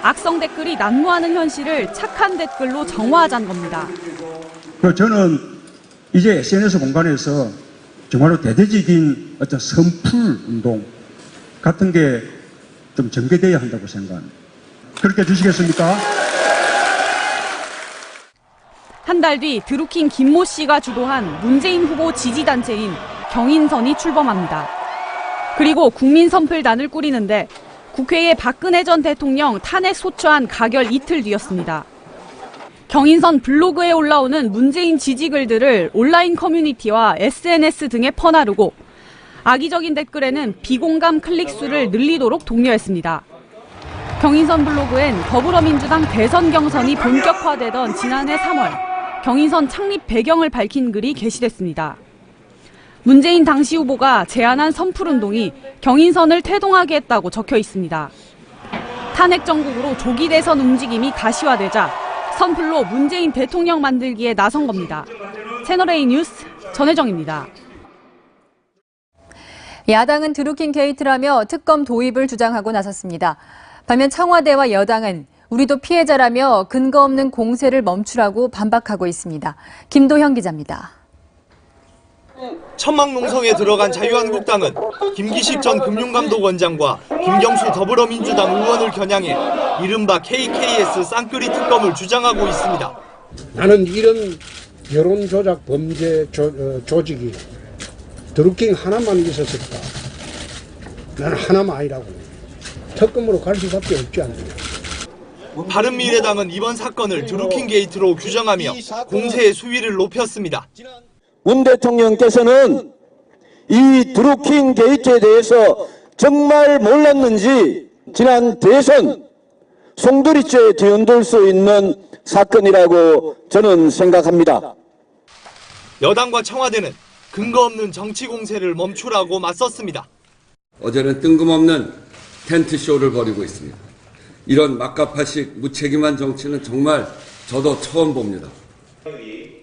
악성 댓글이 난무하는 현실을 착한 댓글로 정화하자는 겁니다. 저는 이제 SNS 공간에서 정말로 대대적인 어떤 선풀 운동 같은 게 좀 전개되어야 한다고 생각합니다. 그렇게 해주시겠습니까? 한 달 뒤 드루킹 김모 씨가 주도한 문재인 후보 지지단체인 경인선이 출범합니다. 그리고 국민선플단을 꾸리는데 국회에 박근혜 전 대통령 탄핵 소추안 가결 이틀 뒤였습니다. 경인선 블로그에 올라오는 문재인 지지글들을 온라인 커뮤니티와 SNS 등에 퍼나르고 악의적인 댓글에는 비공감 클릭수를 늘리도록 독려했습니다. 경인선 블로그엔 더불어민주당 대선 경선이 본격화되던 지난해 3월 경인선 창립 배경을 밝힌 글이 게시됐습니다. 문재인 당시 후보가 제안한 선풀운동이 경인선을 태동하게 했다고 적혀 있습니다. 탄핵 정국으로 조기 대선 움직임이 가시화되자 선풀로 문재인 대통령 만들기에 나선 겁니다. 채널A 뉴스 전혜정입니다. 야당은 드루킹 게이트라며 특검 도입을 주장하고 나섰습니다. 반면 청와대와 여당은 우리도 피해자라며 근거 없는 공세를 멈추라고 반박하고 있습니다. 김도형 기자입니다. 천막농성에 들어간 자유한국당은 김기식 전 금융감독원장과 김경수 더불어민주당 의원을 겨냥해 이른바 KKS 쌍끌이 특검을 주장하고 있습니다. 나는 이런 여론조작 범죄 조직이 드루킹 하나만 있었을까? 나는 하나만 아니라고. 특검으로 갈 수밖에 없지 않느냐. 바른미래당은 이번 사건을 드루킹 게이트로 규정하며 공세의 수위를 높였습니다. 문 대통령께서는 이 드루킹 게이트에 대해서 정말 몰랐는지 지난 대선 송두리째 뒤흔들 수 있는 사건이라고 저는 생각합니다. 여당과 청와대는 근거 없는 정치 공세를 멈추라고 맞섰습니다. 어제는 뜬금없는 텐트쇼를 벌이고 있습니다. 이런 막가파식 무책임한 정치는 정말 저도 처음 봅니다.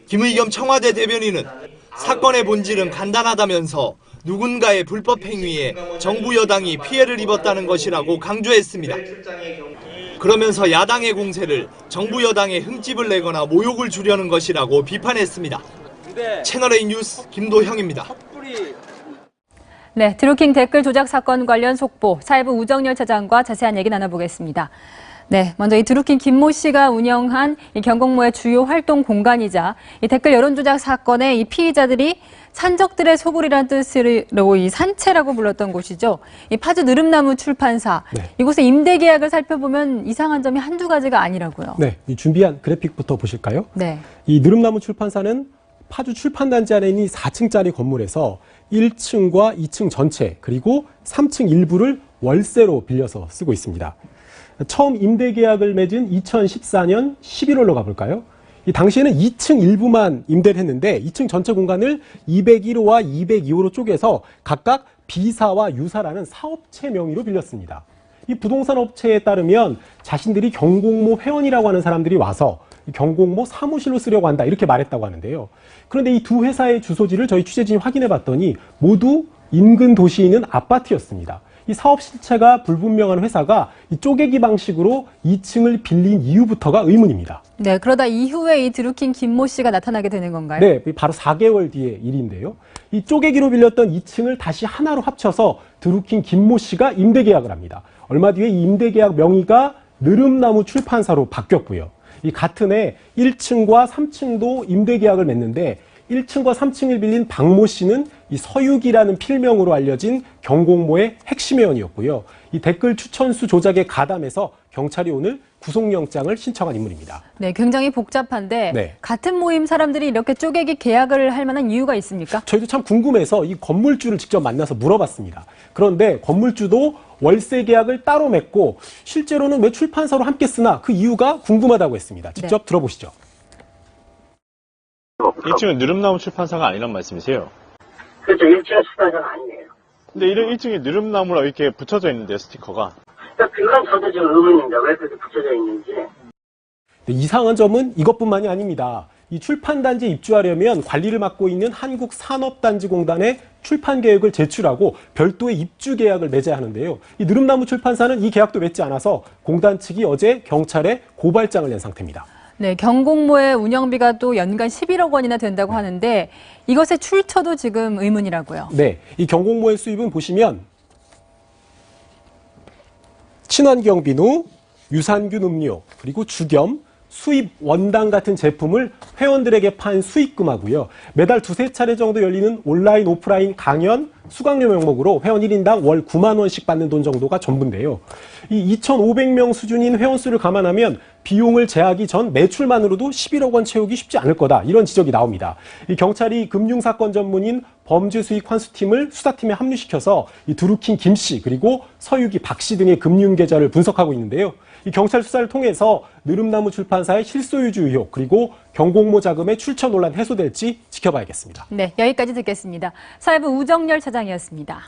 김의겸 청와대 대변인은 사건의 본질은 간단하다면서 누군가의 불법 행위에 정부 여당이 피해를 입었다는 것이라고 강조했습니다. 그러면서 야당의 공세를 정부 여당의 흠집을 내거나 모욕을 주려는 것이라고 비판했습니다. 채널A 뉴스 김도형입니다. 네, 드루킹 댓글 조작 사건 관련 속보, 사회부 우정열 차장과 자세한 얘기 나눠보겠습니다. 네, 먼저 이 드루킹 김모 씨가 운영한 이 경공모의 주요 활동 공간이자 이 댓글 여론 조작 사건의 이 피의자들이 산적들의 소굴이라는 뜻으로 이 산채라고 불렀던 곳이죠. 이 파주 느릅나무 출판사. 네. 이곳의 임대 계약을 살펴보면 이상한 점이 한두 가지가 아니라고요. 네, 이 준비한 그래픽부터 보실까요? 네. 이 느릅나무 출판사는 파주 출판단지 안에 있는 4층짜리 건물에서 1층과 2층 전체 그리고 3층 일부를 월세로 빌려서 쓰고 있습니다. 처음 임대 계약을 맺은 2014년 11월로 가볼까요? 이 당시에는 2층 일부만 임대를 했는데 2층 전체 공간을 201호와 202호로 쪼개서 각각 B사와 U사라는 사업체 명의로 빌렸습니다. 이 부동산 업체에 따르면 자신들이 경공모 회원이라고 하는 사람들이 와서 경공모 사무실로 쓰려고 한다 이렇게 말했다고 하는데요. 그런데 이 두 회사의 주소지를 저희 취재진이 확인해 봤더니 모두 인근 도시에 있는 아파트였습니다. 이 사업 실체가 불분명한 회사가 이 쪼개기 방식으로 2층을 빌린 이유부터가 의문입니다. 네, 그러다 이후에 이 드루킹 김모 씨가 나타나게 되는 건가요? 네, 바로 4개월 뒤의 일인데요. 이 쪼개기로 빌렸던 2층을 다시 하나로 합쳐서 드루킹 김모 씨가 임대 계약을 합니다. 얼마 뒤에 이 임대 계약 명의가 느릅나무 출판사로 바뀌었고요. 이 같은 해 1층과 3층도 임대 계약을 맺는데 1층과 3층을 빌린 박모 씨는 이 서유기라는 필명으로 알려진 경공모의 핵심 회원이었고요. 이 댓글 추천수 조작에 가담해서 경찰이 오늘 구속영장을 신청한 인물입니다. 네, 굉장히 복잡한데 네. 같은 모임 사람들이 이렇게 쪼개기 계약을 할 만한 이유가 있습니까? 저희도 참 궁금해서 이 건물주를 직접 만나서 물어봤습니다. 그런데 건물주도 월세 계약을 따로 맺고 실제로는 왜 출판사로 함께 쓰나 그 이유가 궁금하다고 했습니다. 직접 들어보시죠. 1층은 느릅나무 출판사가 아니란 말씀이세요? 그렇죠. 1층 출판사가 아니에요. 근데 이런 1층에 느릅나무라 이렇게 붙여져 있는데요, 스티커가. 그건 저도 좀 의문입니다. 왜 그렇게 붙여져 있는지. 이상한 점은 이것뿐만이 아닙니다. 이 출판단지에 입주하려면 관리를 맡고 있는 한국산업단지공단에 출판 계획을 제출하고 별도의 입주 계약을 맺어야 하는데요. 이 느릅나무 출판사는 이 계약도 맺지 않아서 공단 측이 어제 경찰에 고발장을 낸 상태입니다. 네, 경공모의 운영비가 또 연간 11억 원이나 된다고 하는데 이것의 출처도 지금 의문이라고요. 네, 이 경공모의 수입은 보시면 친환경 비누, 유산균 음료, 그리고 죽염, 수입 원당 같은 제품을 회원들에게 판 수익금하고요. 매달 2-3차례 정도 열리는 온라인, 오프라인 강연, 수강료 명목으로 회원 1인당 월 9만 원씩 받는 돈 정도가 전부인데요. 이 2,500명 수준인 회원 수를 감안하면 비용을 제하기 전 매출만으로도 11억 원 채우기 쉽지 않을 거다. 이런 지적이 나옵니다. 이 경찰이 금융사건 전문인 범죄수익 환수팀을 수사팀에 합류시켜서 이 드루킹 김 씨 그리고 서유기 박 씨 등의 금융 계좌를 분석하고 있는데요. 이 경찰 수사를 통해서 느릅나무 출판사의 실소유주 의혹 그리고 경공모 자금의 출처 논란 해소될지 지켜봐야겠습니다. 네, 여기까지 듣겠습니다. 사회부 우정열 차장이었습니다.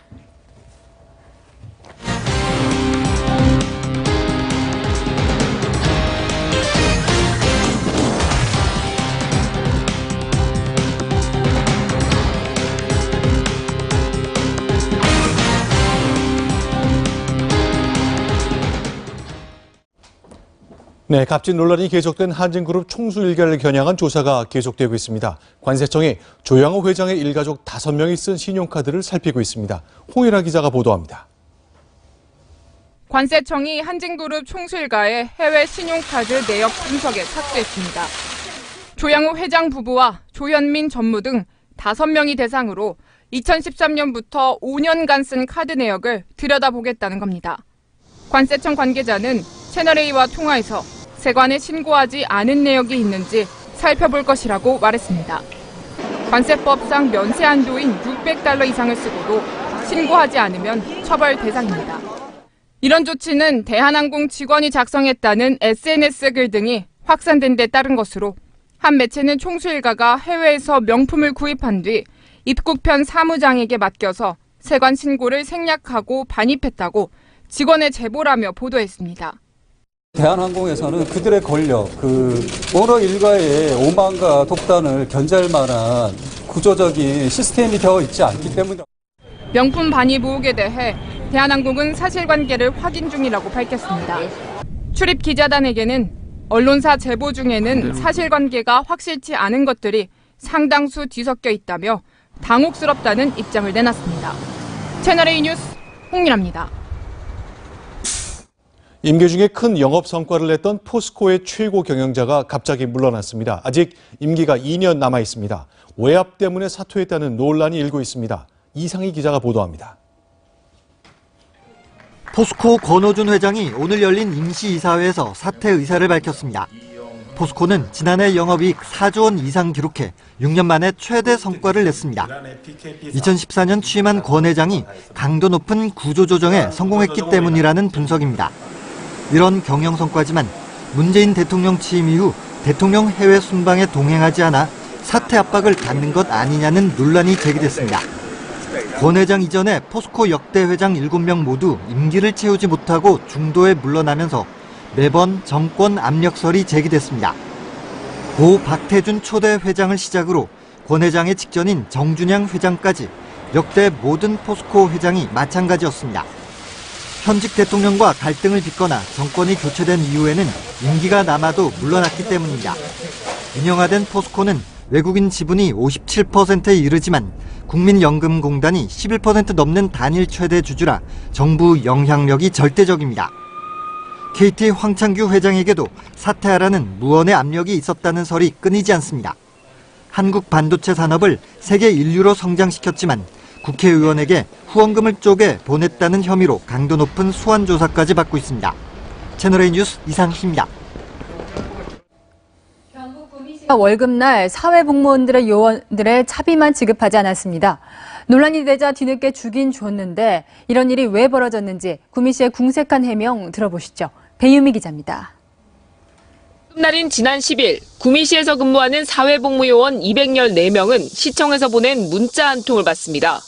네, 갑질 논란이 계속된 한진그룹 총수 일가를 겨냥한 조사가 계속되고 있습니다. 관세청이 조양호 회장의 일가족 5명이 쓴 신용카드를 살피고 있습니다. 홍일아 기자가 보도합니다. 관세청이 한진그룹 총수 일가의 해외 신용카드 내역 분석에 착수했습니다. 조양호 회장 부부와 조현민 전무 등 5명이 대상으로 2013년부터 5년간 쓴 카드 내역을 들여다보겠다는 겁니다. 관세청 관계자는 채널A와 통화에서 세관에 신고하지 않은 내역이 있는지 살펴볼 것이라고 말했습니다. 관세법상 면세 한도인 $600 이상을 쓰고도 신고하지 않으면 처벌 대상입니다. 이런 조치는 대한항공 직원이 작성했다는 SNS 글 등이 확산된 데 따른 것으로 한 매체는 총수 일가가 해외에서 명품을 구입한 뒤 입국편 사무장에게 맡겨서 세관 신고를 생략하고 반입했다고 직원의 제보라며 보도했습니다. 대한항공에서는 그들의 권력, 오너 일가의 오만과 독단을 견제할 만한 구조적인 시스템이 되어 있지 않기 때문이다. 명품 반입 의혹에 대해 대한항공은 사실관계를 확인 중이라고 밝혔습니다. 출입 기자단에게는 언론사 제보 중에는 사실관계가 확실치 않은 것들이 상당수 뒤섞여 있다며 당혹스럽다는 입장을 내놨습니다. 채널A 뉴스 홍일아입니다. 임기 중에 큰 영업 성과를 냈던 포스코의 최고 경영자가 갑자기 물러났습니다. 아직 임기가 2년 남아 있습니다. 외압 때문에 사퇴했다는 논란이 일고 있습니다. 이상희 기자가 보도합니다. 포스코 권호준 회장이 오늘 열린 임시이사회에서 사퇴 의사를 밝혔습니다. 포스코는 지난해 영업이익 4조 원 이상 기록해 6년 만에 최대 성과를 냈습니다. 2014년 취임한 권 회장이 강도 높은 구조조정에 성공했기 때문이라는 분석입니다. 이런 경영 성과지만 문재인 대통령 취임 이후 대통령 해외 순방에 동행하지 않아 사퇴 압박을 받는 것 아니냐는 논란이 제기됐습니다. 권 회장 이전에 포스코 역대 회장 7명 모두 임기를 채우지 못하고 중도에 물러나면서 매번 정권 압력설이 제기됐습니다. 고 박태준 초대 회장을 시작으로 권 회장의 직전인 정준양 회장까지 역대 모든 포스코 회장이 마찬가지였습니다. 현직 대통령과 갈등을 빚거나 정권이 교체된 이후에는 임기가 남아도 물러났기 때문입니다. 민영화된 포스코는 외국인 지분이 57%에 이르지만 국민연금공단이 11% 넘는 단일 최대 주주라 정부 영향력이 절대적입니다. KT 황창규 회장에게도 사퇴하라는 무언의 압력이 있었다는 설이 끊이지 않습니다. 한국 반도체 산업을 세계 인류로 성장시켰지만 국회의원에게 후원금을 쪼개 보냈다는 혐의로 강도 높은 소환 조사까지 받고 있습니다. 채널A 뉴스 이상희입니다. 월급날 사회복무원들의 요원들의 차비만 지급하지 않았습니다. 논란이 되자 뒤늦게 주긴 줬는데 이런 일이 왜 벌어졌는지 구미시의 궁색한 해명 들어보시죠. 배유미 기자입니다. 날인 지난 10일 구미시에서 근무하는 사회복무요원 214명은 시청에서 보낸 문자 한 통을 받습니다.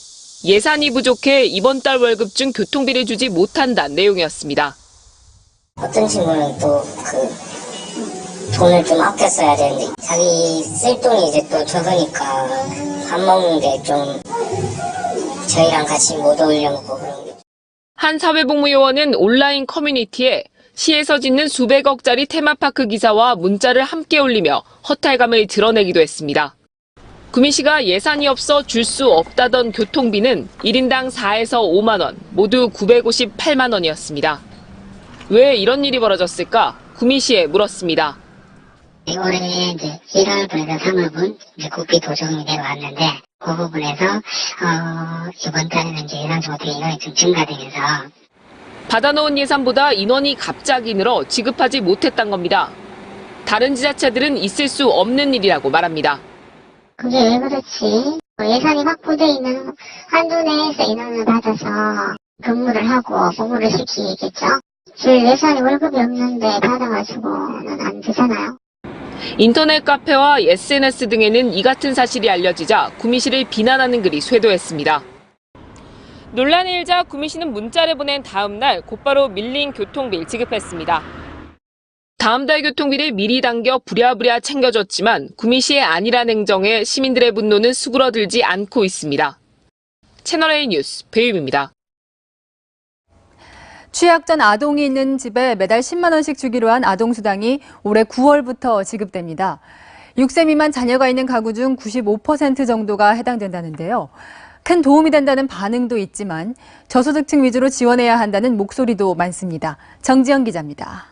예산이 부족해 이번 달 월급 중 교통비를 주지 못한다는 내용이었습니다. 어떤 친구는 또 돈을 좀 아껴 써야 되는데 자기 쓸 돈이 이제 또 적으니까 밥 먹는데 좀 저희랑 같이 못 어울려 먹고 그런 게. 한 사회복무요원은 온라인 커뮤니티에 시에서 짓는 수백억짜리 테마파크 기사와 문자를 함께 올리며 허탈감을 드러내기도 했습니다. 구미시가 예산이 없어 줄 수 없다던 교통비는 1인당 4에서 5만 원, 모두 958만 원이었습니다. 왜 이런 일이 벌어졌을까? 구미시에 물었습니다. 올해 이제 1월분에서 3월분 국비 도정이 내려왔는데 그 부분에서 이번 달에는 이제 예상적으로 인원이 좀 증가되면서 받아놓은 예산보다 인원이 갑자기 늘어 지급하지 못했단 겁니다. 다른 지자체들은 있을 수 없는 일이라고 말합니다. 그게 왜 그렇지? 예산이 확보돼 있는 한도 내에서 인원을 받아서 근무를 하고 복무를 시키겠죠? 줄 예산이 월급이 없는데 받아가지고는 안 되잖아요. 인터넷 카페와 SNS 등에는 이 같은 사실이 알려지자 구미시를 비난하는 글이 쇄도했습니다. 논란이 일자 구미시는 문자를 보낸 다음 날 곧바로 밀린 교통비를 지급했습니다. 다음 달 교통비를 미리 당겨 부랴부랴 챙겨줬지만 구미시의 안일한 행정에 시민들의 분노는 수그러들지 않고 있습니다. 채널A 뉴스 배유입니다. 취약 전 아동이 있는 집에 매달 10만 원씩 주기로 한 아동수당이 올해 9월부터 지급됩니다. 6세 미만 자녀가 있는 가구 중 95% 정도가 해당된다는데요. 큰 도움이 된다는 반응도 있지만 저소득층 위주로 지원해야 한다는 목소리도 많습니다. 정지영 기자입니다.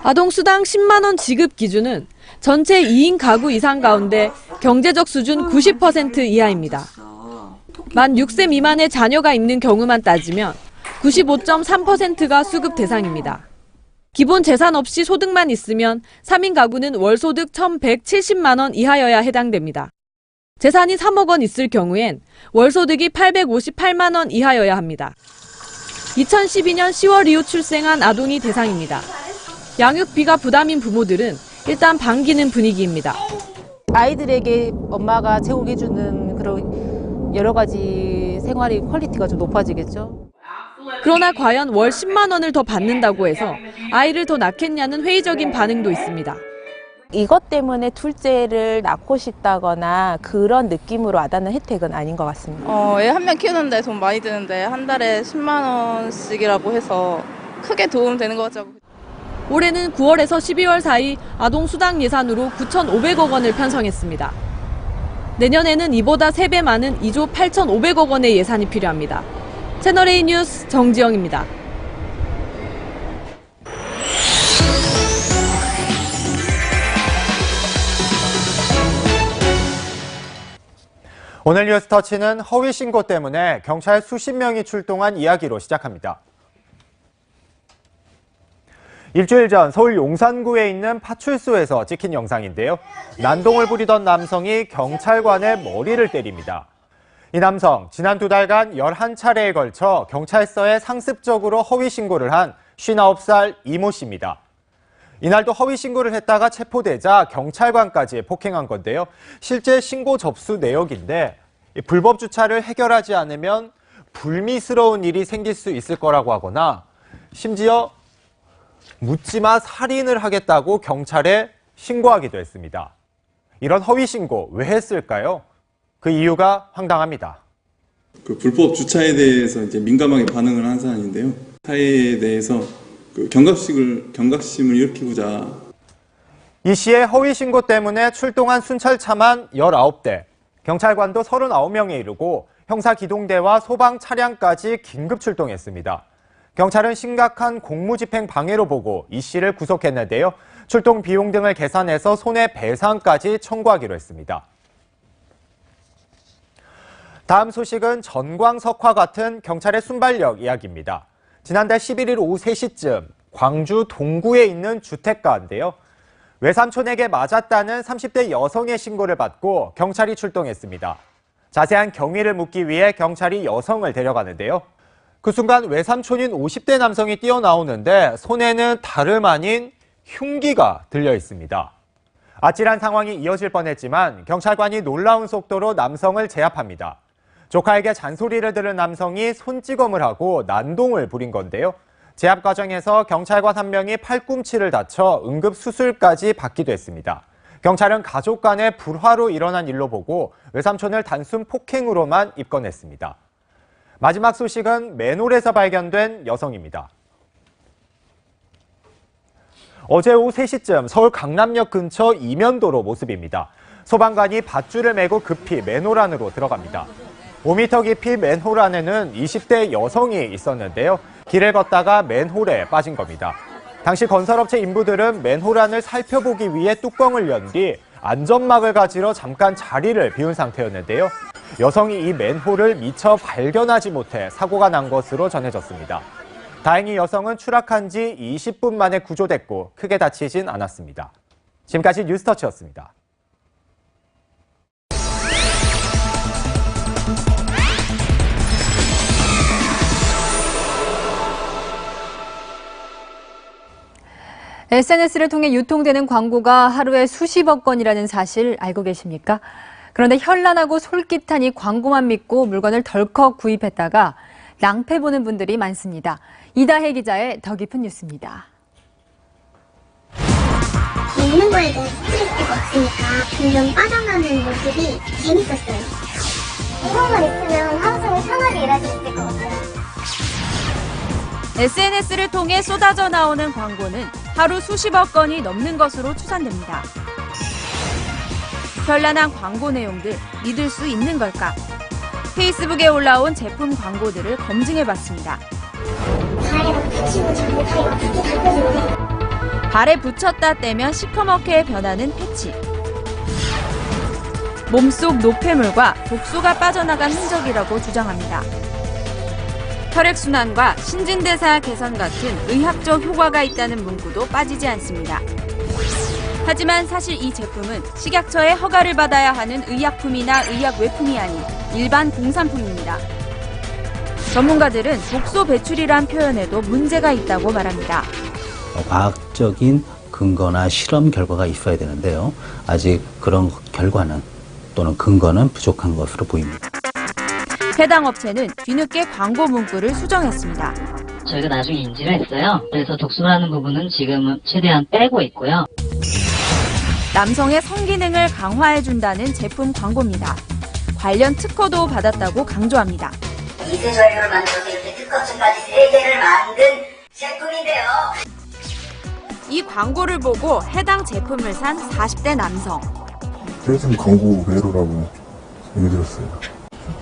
아동수당 10만 원 지급 기준은 전체 2인 가구 이상 가운데 경제적 수준 90% 이하입니다. 만 6세 미만의 자녀가 있는 경우만 따지면 95.3%가 수급 대상입니다. 기본 재산 없이 소득만 있으면 3인 가구는 월소득 1,170만 원 이하여야 해당됩니다. 재산이 3억 원 있을 경우엔 월소득이 858만 원 이하여야 합니다. 2012년 10월 이후 출생한 아동이 대상입니다. 양육비가 부담인 부모들은 일단 반기는 분위기입니다. 아이들에게 엄마가 제공해주는 그런 여러 가지 생활의 퀄리티가 좀 높아지겠죠. 그러나 과연 월 10만 원을 더 받는다고 해서 아이를 더 낳겠냐는 회의적인 반응도 있습니다. 이것 때문에 둘째를 낳고 싶다거나 그런 느낌으로 와닿는 혜택은 아닌 것 같습니다. 애 한 명 키우는데 돈 많이 드는데 한 달에 10만 원씩이라고 해서 크게 도움 되는 것 같죠. 올해는 9월에서 12월 사이 아동수당 예산으로 9,500억 원을 편성했습니다. 내년에는 이보다 3배 많은 2조 8,500억 원의 예산이 필요합니다. 채널A 뉴스 정지영입니다. 오늘 뉴스터치는 허위 신고 때문에 경찰 수십 명이 출동한 이야기로 시작합니다. 일주일 전 서울 용산구에 있는 파출소에서 찍힌 영상인데요. 난동을 부리던 남성이 경찰관의 머리를 때립니다. 이 남성, 지난 2달간 11차례에 걸쳐 경찰서에 상습적으로 허위 신고를 한 59살 이모 씨입니다. 이날도 허위 신고를 했다가 체포되자 경찰관까지 폭행한 건데요. 실제 신고 접수 내역인데 불법 주차를 해결하지 않으면 불미스러운 일이 생길 수 있을 거라고 하거나 심지어 묻지마 살인을 하겠다고 경찰에 신고하기도 했습니다. 이런 허위 신고 왜 했을까요? 그 이유가 황당합니다. 그 불법 주차에 대해서 이제 민감하게 반응을 한 사안인데요. 사회에 대해서 경각심을 일으키고자. 이 씨의 허위 신고 때문에 출동한 순찰차만 19대, 경찰관도 39명에 이르고 형사기동대와 소방 차량까지 긴급 출동했습니다. 경찰은 심각한 공무집행 방해로 보고 이 씨를 구속했는데요. 출동 비용 등을 계산해서 손해배상까지 청구하기로 했습니다. 다음 소식은 전광석화 같은 경찰의 순발력 이야기입니다. 지난달 11일 오후 3시쯤 광주 동구에 있는 주택가인데요. 외삼촌에게 맞았다는 30대 여성의 신고를 받고 경찰이 출동했습니다. 자세한 경위를 묻기 위해 경찰이 여성을 데려가는데요. 그 순간 외삼촌인 50대 남성이 뛰어나오는데 손에는 다름 아닌 흉기가 들려 있습니다. 아찔한 상황이 이어질 뻔했지만 경찰관이 놀라운 속도로 남성을 제압합니다. 조카에게 잔소리를 들은 남성이 손찌검을 하고 난동을 부린 건데요. 제압 과정에서 경찰관 한 명이 팔꿈치를 다쳐 응급수술까지 받기도 했습니다. 경찰은 가족 간의 불화로 일어난 일로 보고 외삼촌을 단순 폭행으로만 입건했습니다. 마지막 소식은 맨홀에서 발견된 여성입니다. 어제 오후 3시쯤 서울 강남역 근처 이면도로 모습입니다. 소방관이 밧줄을 메고 급히 맨홀 안으로 들어갑니다. 5m 깊이 맨홀 안에는 20대 여성이 있었는데요. 길을 걷다가 맨홀에 빠진 겁니다. 당시 건설업체 인부들은 맨홀 안을 살펴보기 위해 뚜껑을 연 뒤 안전막을 가지러 잠깐 자리를 비운 상태였는데요. 여성이 이 맨홀을 미처 발견하지 못해 사고가 난 것으로 전해졌습니다. 다행히 여성은 추락한 지 20분 만에 구조됐고 크게 다치진 않았습니다. 지금까지 뉴스터치였습니다. SNS를 통해 유통되는 광고가 하루에 수십억 건이라는 사실 알고 계십니까? 그런데 현란하고 솔깃한 이 광고만 믿고 물건을 덜컥 구입했다가 낭패 보는 분들이 많습니다. 이다혜 기자의 더 깊은 뉴스입니다. 먹는 거에 대한 스트레스가 없으니까 점점 빠져나가는 모습이 재밌었어요. 이것만 있으면 하루 종일 편하게 일할 수 있을 것 같아요. SNS를 통해 쏟아져 나오는 광고는 하루 수십억 건이 넘는 것으로 추산됩니다. 현란한 광고 내용들 믿을 수 있는 걸까? 페이스북에 올라온 제품 광고들을 검증해봤습니다. 발에 붙였다 떼면 시커멓게 변하는 패치. 몸속 노폐물과 독소가 빠져나간 흔적이라고 주장합니다. 혈액순환과 신진대사 개선 같은 의학적 효과가 있다는 문구도 빠지지 않습니다. 하지만 사실 이 제품은 식약처의 허가를 받아야 하는 의약품이나 의약 외품이 아닌 일반 공산품입니다. 전문가들은 독소 배출이란 표현에도 문제가 있다고 말합니다. 과학적인 근거나 실험 결과가 있어야 되는데요. 아직 그런 결과는 또는 근거는 부족한 것으로 보입니다. 해당 업체는 뒤늦게 광고 문구를 수정했습니다. 저희가 나중에 인지를 했어요. 그래서 독소라는 부분은 지금은 최대한 빼고 있고요. 남성의 성기능을 강화해준다는 제품 광고입니다. 관련 특허도 받았다고 강조합니다. 미세전류를 만들어서 이렇게 특허증까지 3개를 만든 제품인데요. 이 광고를 보고 해당 제품을 산 40대 남성. 떼진 광고 외로라고 얘기 들었어요.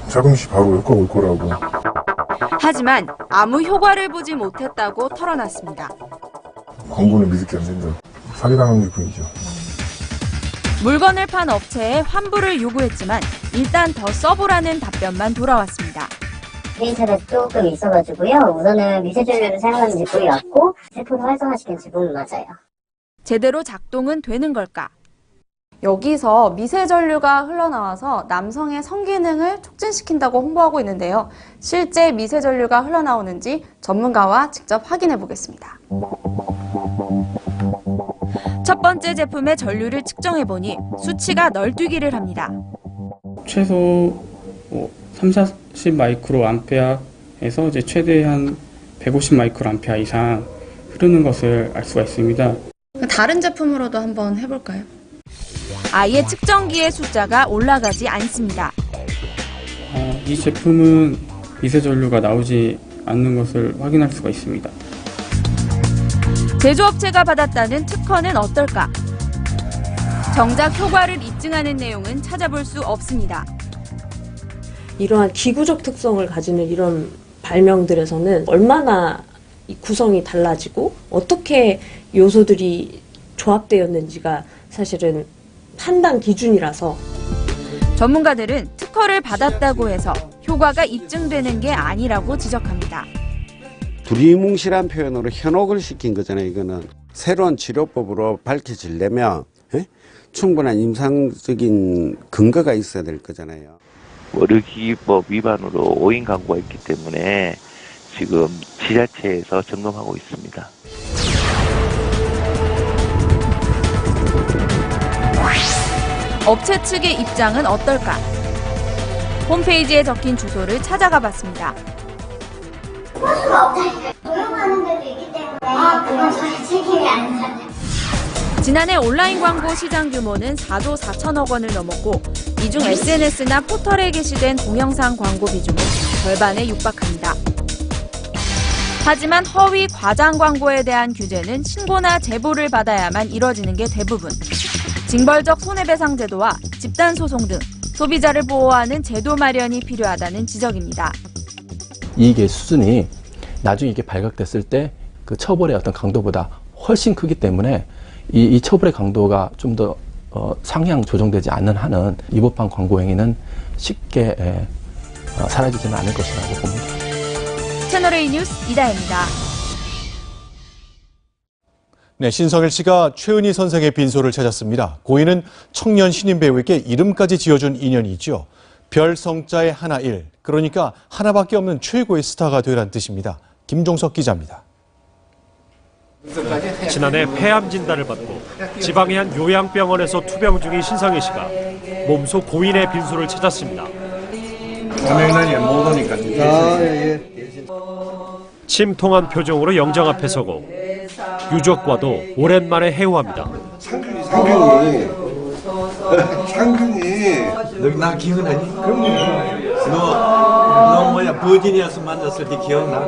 자금시 바로 효과 올 거라고. 하지만 아무 효과를 보지 못했다고 털어놨습니다. 광고는 믿을 게 안 된다. 사기당한 게 뿐이죠. 물건을 판 업체에 환불을 요구했지만 일단 더 써보라는 답변만 돌아왔습니다. 데이터가 조금 있어가지고요. 우선은 미세전류를 사용하는 제품이 맞고 제품을 활성화시킨 제품은 맞아요. 제대로 작동은 되는 걸까? 여기서 미세전류가 흘러나와서 남성의 성기능을 촉진시킨다고 홍보하고 있는데요. 실제 미세전류가 흘러나오는지 전문가와 직접 확인해 보겠습니다. 첫 번째 제품의 전류를 측정해보니 수치가 널뛰기를 합니다. 최소 30, 40마이크로 암페어에서 이제 최대한 150 마이크로 암페어 이상 흐르는 것을 알 수가 있습니다. 다른 제품으로도 한번 해볼까요? 아예 측정기의 숫자가 올라가지 않습니다. 이 제품은 미세전류가 나오지 않는 것을 확인할 수가 있습니다. 제조업체가 받았다는 특허는 어떨까? 정작 효과를 입증하는 내용은 찾아볼 수 없습니다. 이러한 기구적 특성을 가지는 이런 발명들에서는 얼마나 구성이 달라지고 어떻게 요소들이 조합되었는지가 사실은 판단 기준이라서 전문가들은 특허를 받았다고 해서 효과가 입증되는 게 아니라고 지적합니다. 두리뭉실한 표현으로 현혹을 시킨 거잖아요. 이거는 새로운 치료법으로 밝혀지려면 충분한 임상적인 근거가 있어야 될 거잖아요. 의료기기법 위반으로 오인 광고가 있기 때문에 지금 지자체에서 점검하고 있습니다. 업체 측의 입장은 어떨까? 홈페이지에 적힌 주소를 찾아가 봤습니다. 도용하는 데도 있기 때문에 그건 저희 책임이 아니잖아요. 지난해 온라인 광고 시장 규모는 4조 4천억 원을 넘었고 이 중 SNS나 포털에 게시된 동영상 광고 비중은 절반에 육박합니다. 하지만 허위 과장 광고에 대한 규제는 신고나 제보를 받아야만 이뤄지는 게 대부분. 징벌적 손해배상 제도와 집단 소송 등 소비자를 보호하는 제도 마련이 필요하다는 지적입니다. 이익의 수준이 나중에 이게 발각됐을 때 그 처벌의 어떤 강도보다 훨씬 크기 때문에 이 처벌의 강도가 좀 더 상향 조정되지 않는 한은 위법한 광고 행위는 쉽게 사라지지는 않을 것이라고 봅니다. 채널A 뉴스 이다혜입니다. 네, 신성일 씨가 최은희 선생의 빈소를 찾았습니다. 고인은 청년 신인 배우에게 이름까지 지어준 인연이 있죠. 별 성자의 하나 일, 그러니까 하나밖에 없는 최고의 스타가 되란 뜻입니다. 김종석 기자입니다. 지난해 폐암 진단을 받고 지방의 한 요양병원에서 투병 중인 신성일 씨가 몸소 고인의 빈소를 찾았습니다. 가면이 못 오니까. 침통한 표정으로 영정 앞에 서고 유족과도 오랜만에 회호합니다. 상균이 너 나 기억나니? 그럼요. 너 뭐야 버지니아에서 만났을 때 기억나?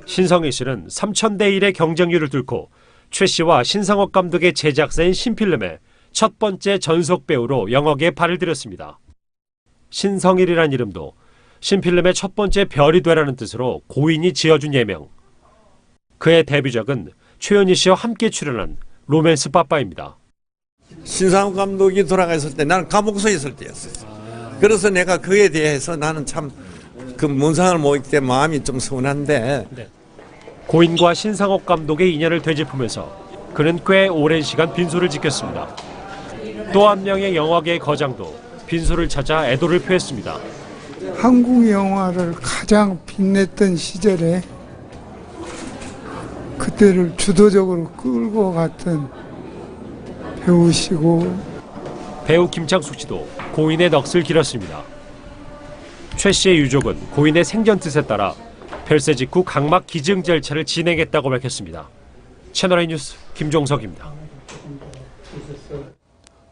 신성일 씨는 3000대 1의 경쟁률을 뚫고 최 씨와 신상옥 감독의 제작사인 신필름의 첫 번째 전속 배우로 영역에 발을 들였습니다. 신성일이란 이름도 신필름의 첫 번째 별이 되라는 뜻으로 고인이 지어준 예명. 그의 데뷔작은 최은희 씨와 함께 출연한 로맨스 빠빠입니다. 신상욱 감독이 돌아가셨을 때 나는 감옥소에 있을 때였어요. 그래서 내가 그에 대해서 나는 참 그 문상을 모일 때 마음이 좀 서운한데. 네. 고인과 신상옥 감독의 인연을 되짚으면서 그는 꽤 오랜 시간 빈소를 지켰습니다. 또 한 명의 영화계의 거장도 빈소를 찾아 애도를 표했습니다. 한국 영화를 가장 빛냈던 시절에 그때를 주도적으로 끌고 갔던 배우시고 배우 김창숙 씨도 고인의 넋을 길었습니다. 최 씨의 유족은 고인의 생전 뜻에 따라 별세 직후 각막 기증 절차를 진행했다고 밝혔습니다. 채널A 뉴스 김종석입니다.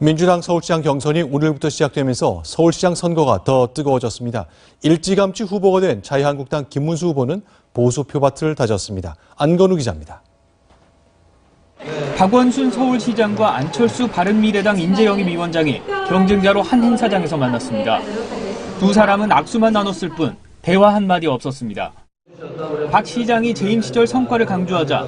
민주당 서울시장 경선이 오늘부터 시작되면서 서울시장 선거가 더 뜨거워졌습니다. 일찌감치 후보가 된 자유한국당 김문수 후보는 보수 표밭을 다졌습니다. 안건우 기자입니다. 박원순 서울시장과 안철수 바른미래당 인재영입위원장이 경쟁자로 한 행사장에서 만났습니다. 두 사람은 악수만 나눴을 뿐 대화 한마디 없었습니다. 박 시장이 재임 시절 성과를 강조하자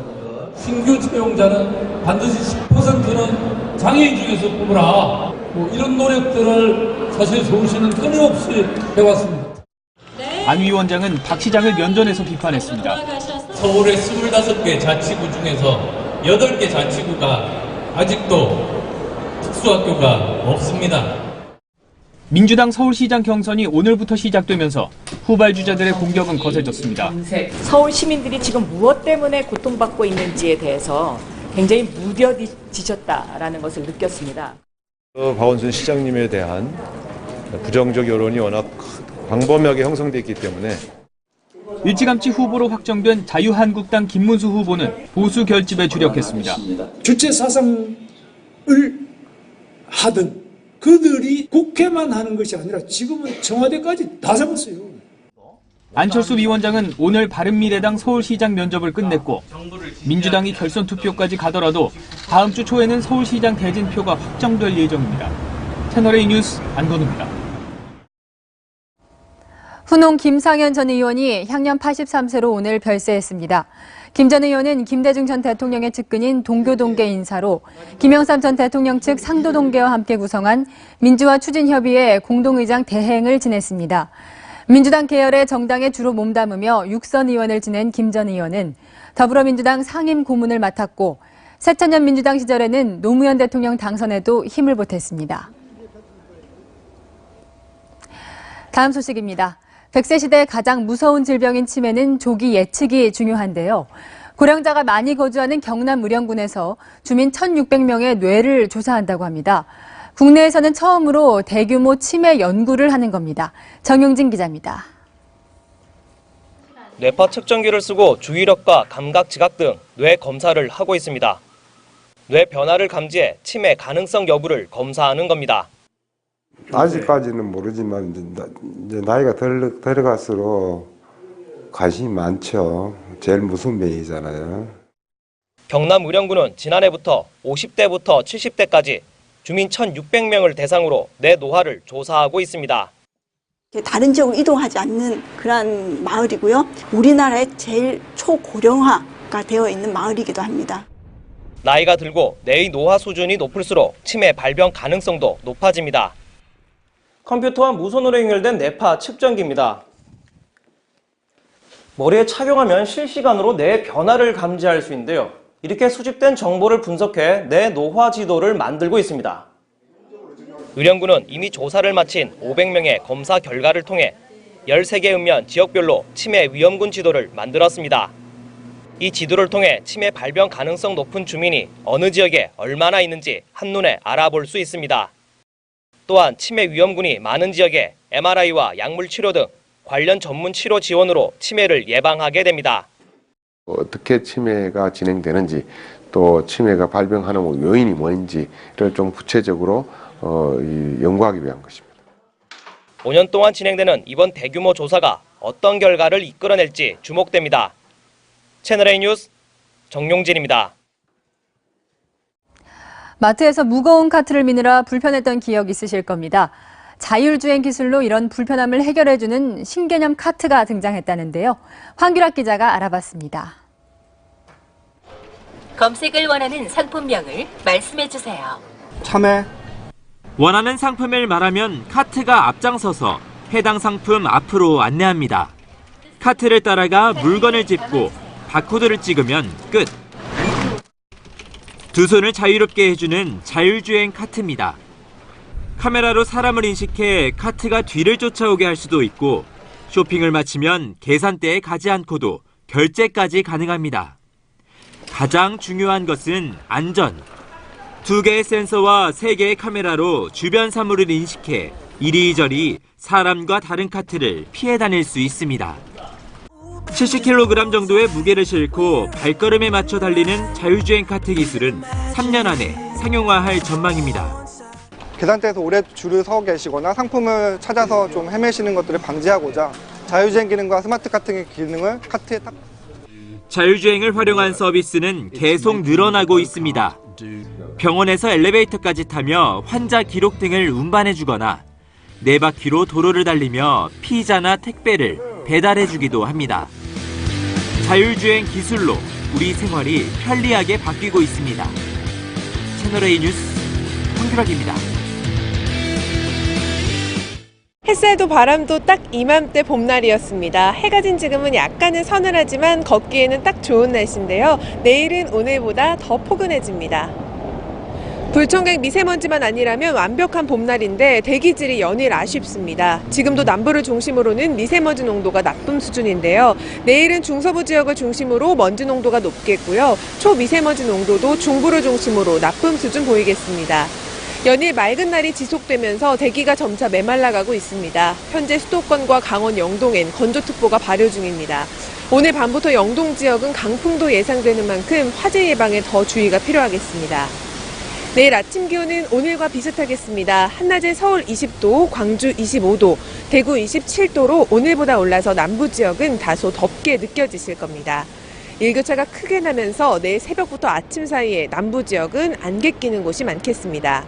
신규 채용자는 반드시 10%는 장애인 중에서 뽑으라. 이런 노력들을 사실 서울시는 끊임없이 해왔습니다. 안 위원장은 박 시장을 면전에서 비판했습니다. 서울의 25개 자치구 중에서 8개 자치구가 아직도 특수학교가 없습니다. 민주당 서울시장 경선이 오늘부터 시작되면서 후발주자들의 공격은 거세졌습니다. 서울 시민들이 지금 무엇 때문에 고통받고 있는지에 대해서 굉장히 무뎌지셨다라는 것을 느꼈습니다. 박원순 시장님에 대한 부정적 여론이 워낙 광범위하게 형성돼 있기 때문에 일찌감치 후보로 확정된 자유한국당 김문수 후보는 보수 결집에 주력했습니다. 주체 사상을 하든 그들이 국회만 하는 것이 아니라 지금은 청와대까지 다 잡았어요. 안철수 위원장은 오늘 바른미래당 서울시장 면접을 끝냈고 민주당이 결선 투표까지 가더라도 다음 주 초에는 서울시장 대진표가 확정될 예정입니다. 채널A 뉴스 안건우입니다. 훈홍 김상현 전 의원이 향년 83세로 오늘 별세했습니다. 김 전 의원은 김대중 전 대통령의 측근인 동교동계 인사로 김영삼 전 대통령 측 상도동계와 함께 구성한 민주화 추진협의회 공동의장 대행을 지냈습니다. 민주당 계열의 정당에 주로 몸담으며 6선 의원을 지낸 김 전 의원은 더불어민주당 상임 고문을 맡았고 새천년 민주당 시절에는 노무현 대통령 당선에도 힘을 보탰습니다. 다음 소식입니다. 100세 시대의 가장 무서운 질병인 치매는 조기 예측이 중요한데요. 고령자가 많이 거주하는 경남 의령군에서 주민 1,600명의 뇌를 조사한다고 합니다. 국내에서는 처음으로 대규모 치매 연구를 하는 겁니다. 정용진 기자입니다. 뇌파 측정기를 쓰고 주의력과 감각, 지각 등 뇌 검사를 하고 있습니다. 뇌 변화를 감지해 치매 가능성 여부를 검사하는 겁니다. 아직까지는 모르지만 이제 나이가 들어갈수록 관심이 많죠. 제일 무서운 병이잖아요. 경남 의령군은 지난해부터 50대부터 70대까지 주민 1,600명을 대상으로 뇌 노화를 조사하고 있습니다. 다른 지역으로 이동하지 않는 그런 마을이고요. 우리나라의 제일 초고령화가 되어 있는 마을이기도 합니다. 나이가 들고 뇌의 노화 수준이 높을수록 치매 발병 가능성도 높아집니다. 컴퓨터와 무선으로 연결된 뇌파 측정기입니다. 머리에 착용하면 실시간으로 뇌 변화를 감지할 수 있는데요. 이렇게 수집된 정보를 분석해 뇌 노화 지도를 만들고 있습니다. 의령군은 이미 조사를 마친 500명의 검사 결과를 통해 13개 읍면 지역별로 치매 위험군 지도를 만들었습니다. 이 지도를 통해 치매 발병 가능성 높은 주민이 어느 지역에 얼마나 있는지 한눈에 알아볼 수 있습니다. 또한 치매 위험군이 많은 지역에 MRI와 약물 치료 등 관련 전문 치료 지원으로 치매를 예방하게 됩니다. 어떻게 치매가 진행되는지 또 치매가 발병하는 요인이 뭔지를 좀 구체적으로 연구하기 위한 것입니다. 5년 동안 진행되는 이번 대규모 조사가 어떤 결과를 이끌어낼지 주목됩니다. 채널A 뉴스 정용진입니다. 마트에서 무거운 카트를 미느라 불편했던 기억 있으실 겁니다. 자율주행 기술로 이런 불편함을 해결해주는 신개념 카트가 등장했다는데요. 황규락 기자가 알아봤습니다. 검색을 원하는 상품명을 말씀해주세요. 참외. 원하는 상품을 말하면 카트가 앞장서서 해당 상품 앞으로 안내합니다. 카트를 따라가 물건을 짚고 바코드를 찍으면 끝. 두 손을 자유롭게 해주는 자율주행 카트입니다. 카메라로 사람을 인식해 카트가 뒤를 쫓아오게 할 수도 있고 쇼핑을 마치면 계산대에 가지 않고도 결제까지 가능합니다. 가장 중요한 것은 안전. 2개의 센서와 3개의 카메라로 주변 사물을 인식해 이리저리 사람과 다른 카트를 피해 다닐 수 있습니다. 70kg 정도의 무게를 싣고 발걸음에 맞춰 달리는 자율주행 카트 기술은 3년 안에 상용화할 전망입니다. 계산대에서 오래 줄을 서 계시거나 상품을 찾아서 좀 헤매시는 것들을 방지하고자 자율주행 기능과 스마트 카트 기능을 카트에 탑. 자율주행을 활용한 서비스는 계속 늘어나고 있습니다. 병원에서 엘리베이터까지 타며 환자 기록 등을 운반해주거나 4바퀴로 도로를 달리며 피자나 택배를 배달해주기도 합니다. 자율주행 기술로 우리 생활이 편리하게 바뀌고 있습니다. 채널A 뉴스 황규락입니다. 햇살도 바람도 딱 이맘때 봄날이었습니다. 해가 진 지금은 약간은 서늘하지만 걷기에는 딱 좋은 날씨인데요. 내일은 오늘보다 더 포근해집니다. 불청객 미세먼지만 아니라면 완벽한 봄날인데 대기질이 연일 아쉽습니다. 지금도 남부를 중심으로는 미세먼지 농도가 나쁨 수준인데요. 내일은 중서부 지역을 중심으로 먼지 농도가 높겠고요. 초미세먼지 농도도 중부를 중심으로 나쁨 수준 보이겠습니다. 연일 맑은 날이 지속되면서 대기가 점차 메말라가고 있습니다. 현재 수도권과 강원 영동엔 건조특보가 발효 중입니다. 오늘 밤부터 영동 지역은 강풍도 예상되는 만큼 화재 예방에 더 주의가 필요하겠습니다. 내일 아침 기온은 오늘과 비슷하겠습니다. 한낮에 서울 20도, 광주 25도, 대구 27도로 오늘보다 올라서 남부 지역은 다소 덥게 느껴지실 겁니다. 일교차가 크게 나면서 내일 새벽부터 아침 사이에 남부 지역은 안개 끼는 곳이 많겠습니다.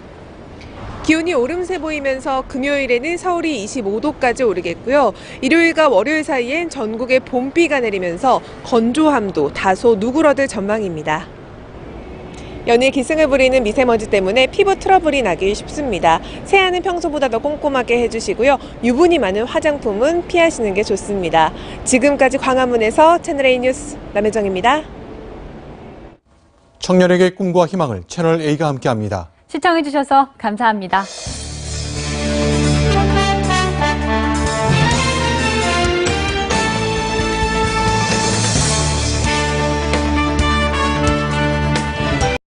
기온이 오름세 보이면서 금요일에는 서울이 25도까지 오르겠고요. 일요일과 월요일 사이엔 전국에 봄비가 내리면서 건조함도 다소 누그러들 전망입니다. 연일 기승을 부리는 미세먼지 때문에 피부 트러블이 나기 쉽습니다. 세안은 평소보다 더 꼼꼼하게 해주시고요. 유분이 많은 화장품은 피하시는 게 좋습니다. 지금까지 광화문에서 채널A 뉴스 남혜정입니다. 청년에게 꿈과 희망을 채널A가 함께합니다. 시청해주셔서 감사합니다.